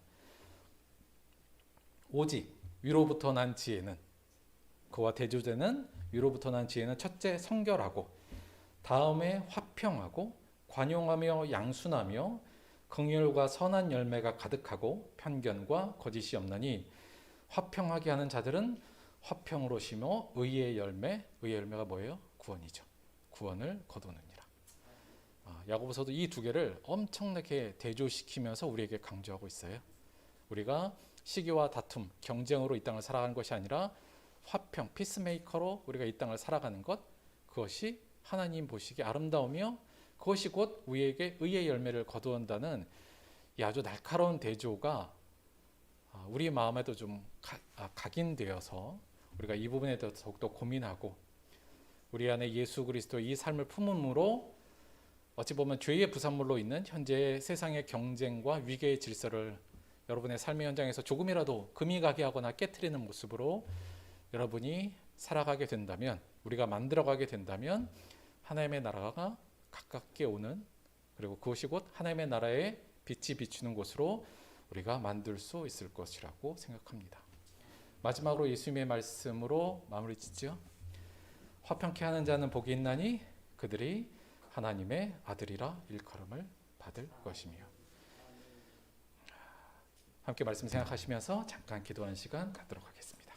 오직 위로부터 난 지혜는 그와 대조되는 위로부터 난 지혜는 첫째 성결하고 다음에 화평하고 관용하며 양순하며 긍휼과 선한 열매가 가득하고 편견과 거짓이 없나니 화평하게 하는 자들은 화평으로 심어 의의 열매가 뭐예요? 구원이죠. 구원을 거두느니라. 야고보서도 이 두 개를 엄청나게 대조시키면서 우리에게 강조하고 있어요. 우리가 시기와 다툼, 경쟁으로 이 땅을 살아가는 것이 아니라 화평, 피스메이커로 우리가 이 땅을 살아가는 것, 그것이 하나님 보시기에 아름다우며 그것이 곧 우리에게 의의 열매를 거두온다는 이 아주 날카로운 대조가 우리 마음에도 좀 각인되어서 우리가 이 부분에 대해서 더욱더 고민하고 우리 안에 예수 그리스도의 이 삶을 품음으로 어찌 보면 죄의 부산물로 있는 현재의 세상의 경쟁과 위계의 질서를 여러분의 삶의 현장에서 조금이라도 금이 가게 하거나 깨트리는 모습으로 여러분이 살아가게 된다면, 우리가 만들어가게 된다면 하나님의 나라가 가깝게 오는, 그리고 그것이 곧 하나님의 나라의 빛이 비추는 곳으로 우리가 만들 수 있을 것이라고 생각합니다. 마지막으로 예수님의 말씀으로 마무리 짓죠. 화평케 하는 자는 복이 있나니 그들이 하나님의 아들이라 일컬음을 받을 것이며. 함께 말씀 생각하시면서 잠깐 기도하는 시간 갖도록 하겠습니다.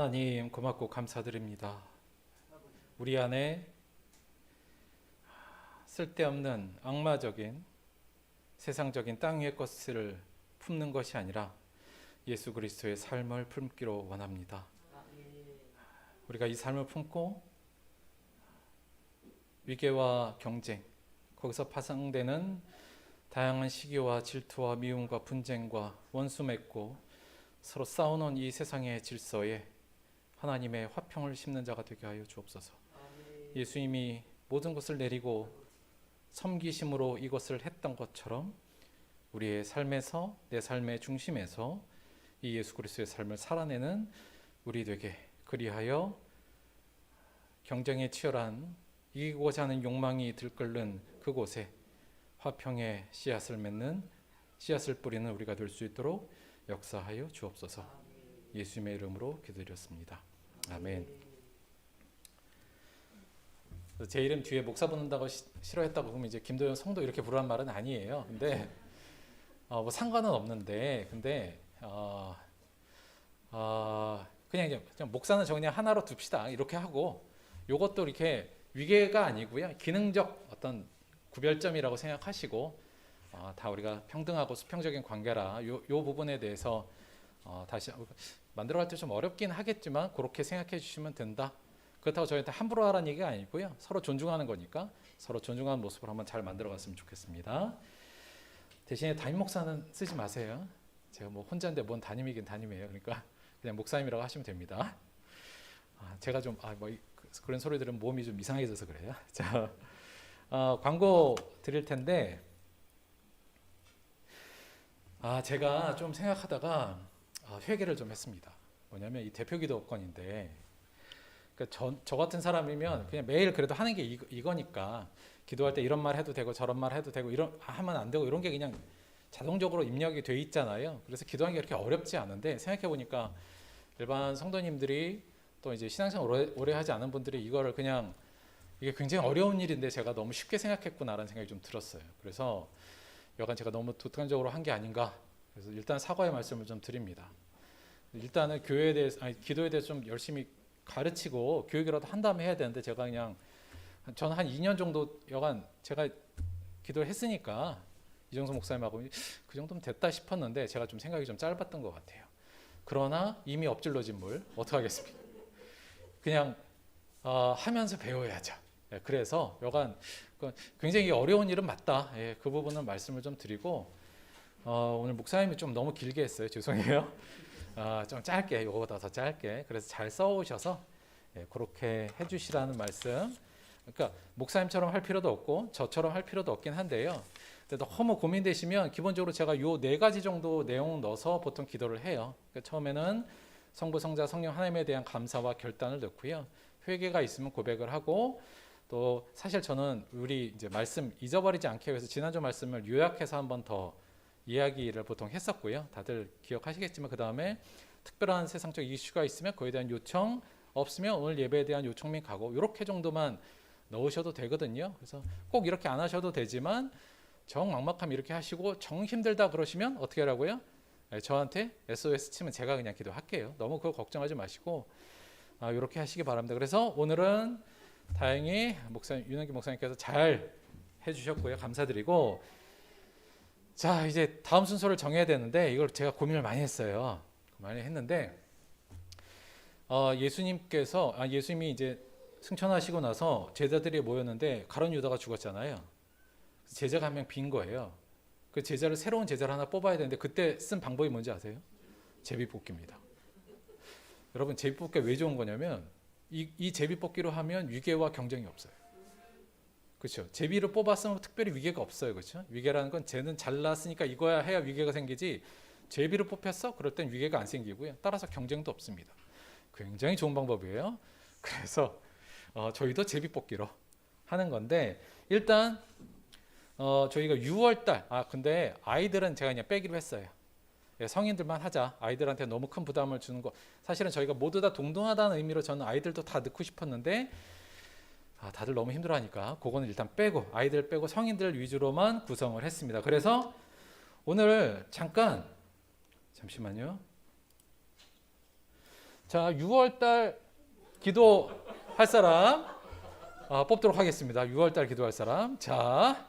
하나님 고맙고 감사드립니다. 우리 안에 쓸데없는 악마적인 세상적인 땅 위의 것을 품는 것이 아니라 예수 그리스도의 삶을 품기로 원합니다. 우리가 이 삶을 품고 위계와 경쟁, 거기서 파생되는 다양한 시기와 질투와 미움과 분쟁과 원수 맺고 서로 싸우는 이 세상의 질서에 하나님의 화평을 심는 자가 되게 하여 주옵소서. 예수님이 모든 것을 내리고 섬기심으로 이것을 했던 것처럼 우리의 삶에서, 내 삶의 중심에서 이 예수 그리스도의 삶을 살아내는 우리 되게, 그리하여 경쟁에 치열한 이기고자 하는 욕망이 들끓는 그곳에 화평의 씨앗을 맺는, 씨앗을 뿌리는 우리가 될 수 있도록 역사하여 주옵소서. 예수님의 이름으로 기도드렸습니다. 아멘. 제 이름 뒤에 목사 붙는다고 싫어했다고 그러면 이제 김도현 성도 이렇게 부르란 말은 아니에요. 근데 뭐 상관은 없는데, 근데 그냥 목사는 저 그냥 하나로 둡시다 이렇게 하고, 요것도 이렇게 위계가 아니고요, 기능적 어떤 구별점이라고 생각하시고, 다 우리가 평등하고 수평적인 관계라 요 부분에 대해서 다시 만들어갈 때 좀 어렵긴 하겠지만 그렇게 생각해 주시면 된다. 그렇다고 저희한테 함부로 하라는 얘기가 아니고요, 서로 존중하는 거니까 서로 존중하는 모습을 한번 잘 만들어 갔으면 좋겠습니다. 대신에 담임 목사는 쓰지 마세요. 제가 뭐 혼자인데 뭔 담임이긴 담임이에요. 그러니까 그냥 목사님이라고 하시면 됩니다. 제가 좀 그런 소리 들으면 몸이 좀 이상해져서 그래요. 자, 광고 드릴 텐데, 제가 좀 생각하다가 회개를 좀 했습니다. 뭐냐면 이 대표 기도권인데, 그러니까 저 같은 사람이면 그냥 매일 그래도 하는 게 이거니까, 기도할 때 이런 말 해도 되고 저런 말 해도 되고 이런 하면 안 되고 이런 게 그냥 자동적으로 입력이 돼 있잖아요. 그래서 기도하는 게 그렇게 어렵지 않은데, 생각해 보니까 일반 성도님들이 또 이제 신앙생활 오래 하지 않은 분들이 이거를 그냥, 이게 굉장히 어려운 일인데 제가 너무 쉽게 생각했구나라는 생각이 좀 들었어요. 그래서 여간 제가 너무 독단적으로 한 게 아닌가. 그래서 일단 사과의 말씀을 좀 드립니다. 일단은 교회에 대해서, 기도에 대해서 좀 열심히 가르치고 교육이라도 한 다음에 해야 되는데, 제가 그냥 저는 한 2년 정도 여간 제가 기도를 했으니까 이정수 목사님하고 그 정도면 됐다 싶었는데, 제가 좀 생각이 좀 짧았던 것 같아요. 그러나 이미 엎질러진 물 어떡하겠습니까? 그냥 하면서 배워야죠. 그래서 여간 굉장히 어려운 일은 맞다. 그 부분은 말씀을 좀 드리고, 오늘 목사님이 좀 너무 길게 했어요. 죄송해요. 좀 짧게, 이거보다 더 짧게. 그래서 잘 써오셔서 그렇게 해주시라는 말씀. 그러니까 목사님처럼 할 필요도 없고 저처럼 할 필요도 없긴 한데요. 근데 너무 고민되시면 기본적으로 제가 요 4가지 정도 내용 넣어서 보통 기도를 해요. 그러니까 처음에는 성부, 성자, 성령 하나님에 대한 감사와 결단을 넣고요. 회개가 있으면 고백을 하고, 또 사실 저는 우리 이제 말씀 잊어버리지 않기 위해서 지난주 말씀을 요약해서 한 번 더 이야기를 보통 했었고요. 다들 기억하시겠지만 그 다음에 특별한 세상적 이슈가 있으면 그에 대한 요청, 없으면 오늘 예배에 대한 요청 및 각오, 이렇게 정도만 넣으셔도 되거든요. 그래서 꼭 이렇게 안 하셔도 되지만 정 막막하면 이렇게 하시고, 정 힘들다 그러시면 어떻게 하라고요? 저한테 SOS 치면 제가 그냥 기도할게요. 너무 그거 걱정하지 마시고 이렇게 하시기 바랍니다. 그래서 오늘은 다행히 윤영기 목사님께서 잘 해주셨고요. 감사드리고, 자 이제 다음 순서를 정해야 되는데, 이걸 제가 고민을 많이 했어요. 많이 했는데, 예수님이 이제 승천하시고 나서 제자들이 모였는데 가룟 유다가 죽었잖아요. 제자가 한 명 빈 거예요. 그 제자를, 새로운 제자를 하나 뽑아야 되는데, 그때 쓴 방법이 뭔지 아세요? 제비뽑기입니다. 여러분, 제비뽑기가 왜 좋은 거냐면 이 제비뽑기로 하면 위계와 경쟁이 없어요. 그렇죠? 제비를 뽑았으면 특별히 위계가 없어요. 그렇죠? 위계라는 건 쟤는 잘났으니까 이거야 해야 위계가 생기지, 제비를 뽑혔어? 그럴 땐 위계가 안 생기고요. 따라서 경쟁도 없습니다. 굉장히 좋은 방법이에요. 그래서 저희도 제비뽑기로 하는 건데, 일단 저희가 6월달, 근데 아이들은 제가 그냥 빼기로 했어요. 성인들만 하자. 아이들한테 너무 큰 부담을 주는 거. 사실은 저희가 모두 다 동등하다는 의미로 저는 아이들도 다 넣고 싶었는데, 다들 너무 힘들어하니까 그거는 일단 빼고, 아이들 빼고 성인들 위주로만 구성을 했습니다. 그래서 오늘 잠시만요. 자, 6월달 기도할 사람 뽑도록 하겠습니다. 6월달 기도할 사람. 자,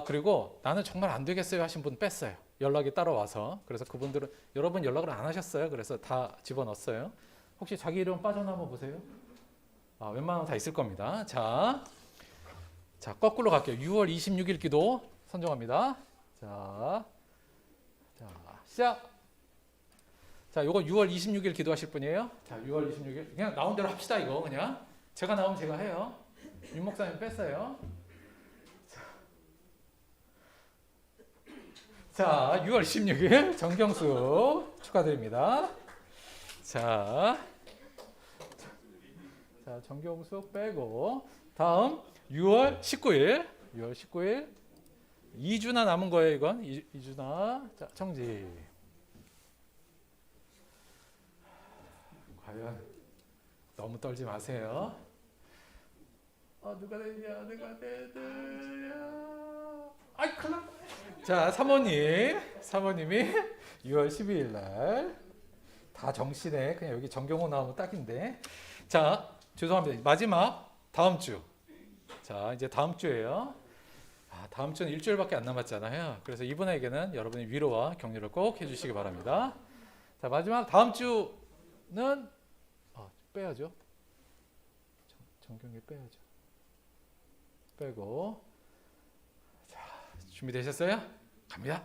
그리고 나는 정말 안 되겠어요 하신 분 뺐어요. 연락이 따로 와서. 그래서 그분들은 여러분 연락을 안 하셨어요. 그래서 다 집어넣었어요. 혹시 자기 이름 빠져나 한번 보세요. 웬만하면 다 있을 겁니다. 자, 거꾸로 갈게요. 6월 26일 기도 선정합니다. 자, 시작. 자, 요거 6월 26일 기도하실 분이에요. 자, 6월 26일 그냥 나온 대로 합시다. 이거 그냥 제가 나오면 제가 해요. 윤 목사님 뺐어요. 자, 6월 16일 정경수 축하드립니다. 자, 정경수 빼고 다음 6월 19일 2주나 남은 거예요. 이건 2주나. 자, 청지. 과연 너무 떨지 마세요. 누가 되냐? 아이 큰일 났다. 자, 사모님이 6월 12일 날 다 정시네. 그냥 여기 정경호 나오면 딱인데. 자, 죄송합니다. 마지막 다음 주. 자, 이제 다음 주예요. 다음 주는 일주일밖에 안 남았잖아요. 그래서 이분에게는 여러분의 위로와 격려를 꼭 해주시기 바랍니다. 자, 마지막 다음 주는 빼야죠. 정경이 빼야죠. 빼고. 자, 준비되셨어요? 갑니다.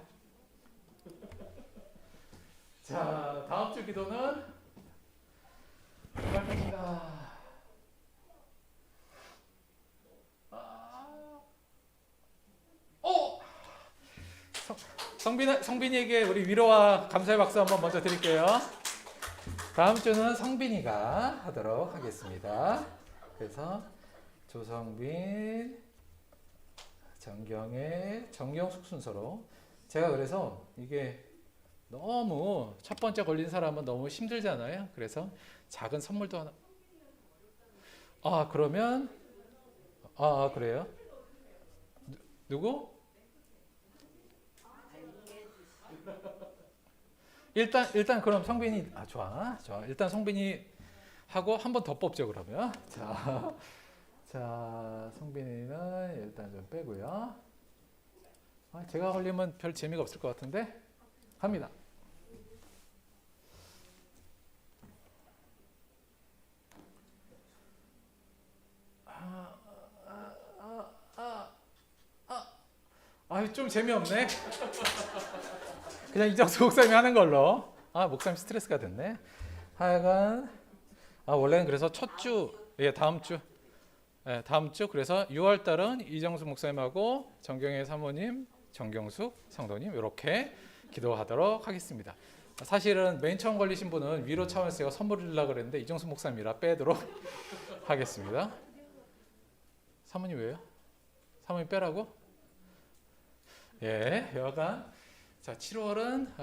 자, 다음 주 기도는 부활입니다. 성빈이에게 우리 위로와 감사의 박수 한번 먼저 드릴게요. 다음 주는 성빈이가 하도록 하겠습니다. 그래서 조성빈, 정경애, 정경숙 순서로 제가 그래서 이게 너무 첫 번째 걸린 사람은 너무 힘들잖아요. 그래서 작은 선물도 하나. 그러면 그래요? 누구? 일단 그럼 성빈이 좋아. 일단 성빈이 하고 한 번 더 뽑죠 그러면. 자, 성빈이는 일단 좀 빼고요. 제가 걸리면 별 재미가 없을 것 같은데 갑니다. 좀 재미없네. 그냥 이정수 목사님이 하는 걸로. 목사님 스트레스가 됐네. 하여간 원래는 그래서 첫 주, 다음 주 그래서 6월 달은 이정수 목사님하고 정경혜 사모님, 정경숙 성도님 이렇게 기도하도록 하겠습니다. 사실은 맨 처음 걸리신 분은 위로 차원에서 제가 선물을 주려고 그랬는데 이정수 목사님이라 빼도록 하겠습니다. 사모님 왜요? 사모님 빼라고? 여하간 자, 7월은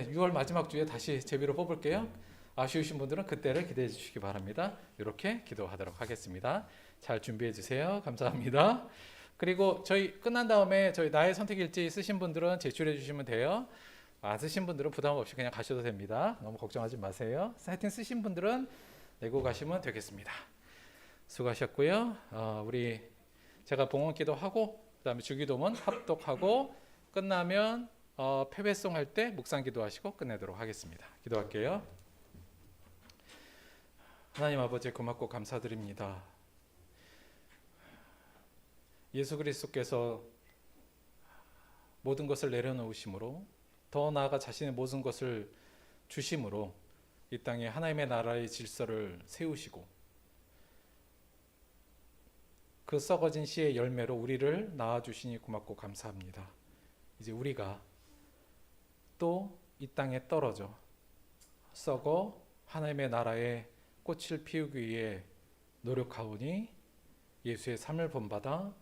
6월 마지막 주에 다시 제비로 뽑을게요. 아쉬우신 분들은 그때를 기대해 주시기 바랍니다. 이렇게 기도하도록 하겠습니다. 잘 준비해 주세요. 감사합니다. 그리고 저희 끝난 다음에 저희 나의 선택 일지 쓰신 분들은 제출해 주시면 돼요. 안 쓰신 분들은 부담 없이 그냥 가셔도 됩니다. 너무 걱정하지 마세요. 하여튼 쓰신 분들은 내고 가시면 되겠습니다. 수고하셨고요. 우리 제가 봉헌기도 하고 그다음에 주기도문 합독하고 끝나면 패배송 할 때 묵상기도 하시고 끝내도록 하겠습니다. 기도할게요. 하나님 아버지 고맙고 감사드립니다. 예수 그리스도께서 모든 것을 내려놓으심으로 더 나아가 자신의 모든 것을 주심으로 이 땅에 하나님의 나라의 질서를 세우시고 그 썩어진 씨의 열매로 우리를 낳아주시니 고맙고 감사합니다. 이제 우리가 또 이 땅에 떨어져 썩어 하나님의 나라에 꽃을 피우기 위해 노력하오니 예수의 삶을 본받아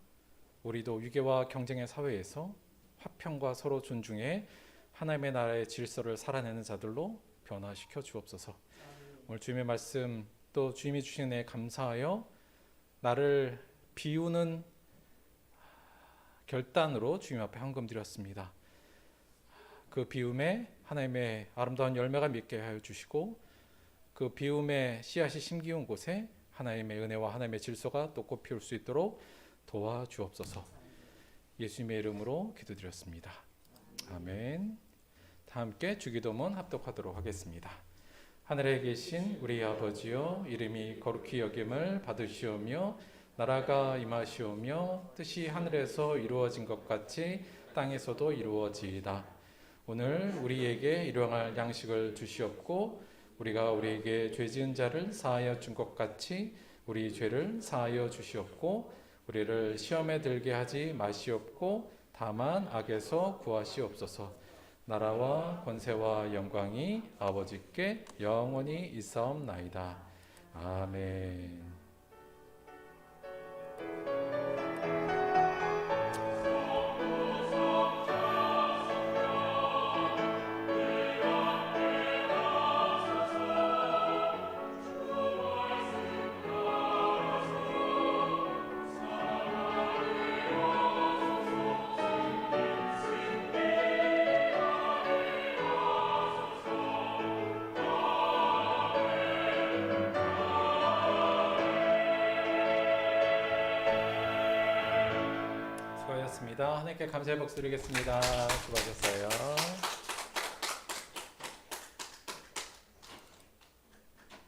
우리도 위계와 경쟁의 사회에서 화평과 서로 존중해 하나님의 나라의 질서를 살아내는 자들로 변화시켜 주옵소서. 오늘 주님의 말씀 또 주님이 주신 애 감사하여 나를 비우는 결단으로 주님 앞에 헌금 드렸습니다. 그 비움에 하나님의 아름다운 열매가 맺게 하여 주시고 그 비움의 씨앗이 심기운 곳에 하나님의 은혜와 하나님의 질서가 또 꽃피울 수 있도록 도와주옵소서. 예수님의 이름으로 기도드렸습니다. 아멘. 다 함께 주기도문 합독하도록 하겠습니다. 하늘에 계신 우리 아버지여, 이름이 거룩히 여김을 받으시오며 나라가 임하시오며 뜻이 하늘에서 이루어진 것 같이 땅에서도 이루어지이다. 오늘 우리에게 일용할 양식을 주시옵고 우리가 우리에게 죄 지은 자를 사하여 준 것 같이 우리 죄를 사하여 주시옵고 우리를 시험에 들게 하지 마시옵고 다만 악에서 구하시옵소서. 나라와 권세와 영광이 아버지께 영원히 있사옵나이다. 아멘. 하나님께 감사의 박수 드리겠습니다. 수고하셨어요.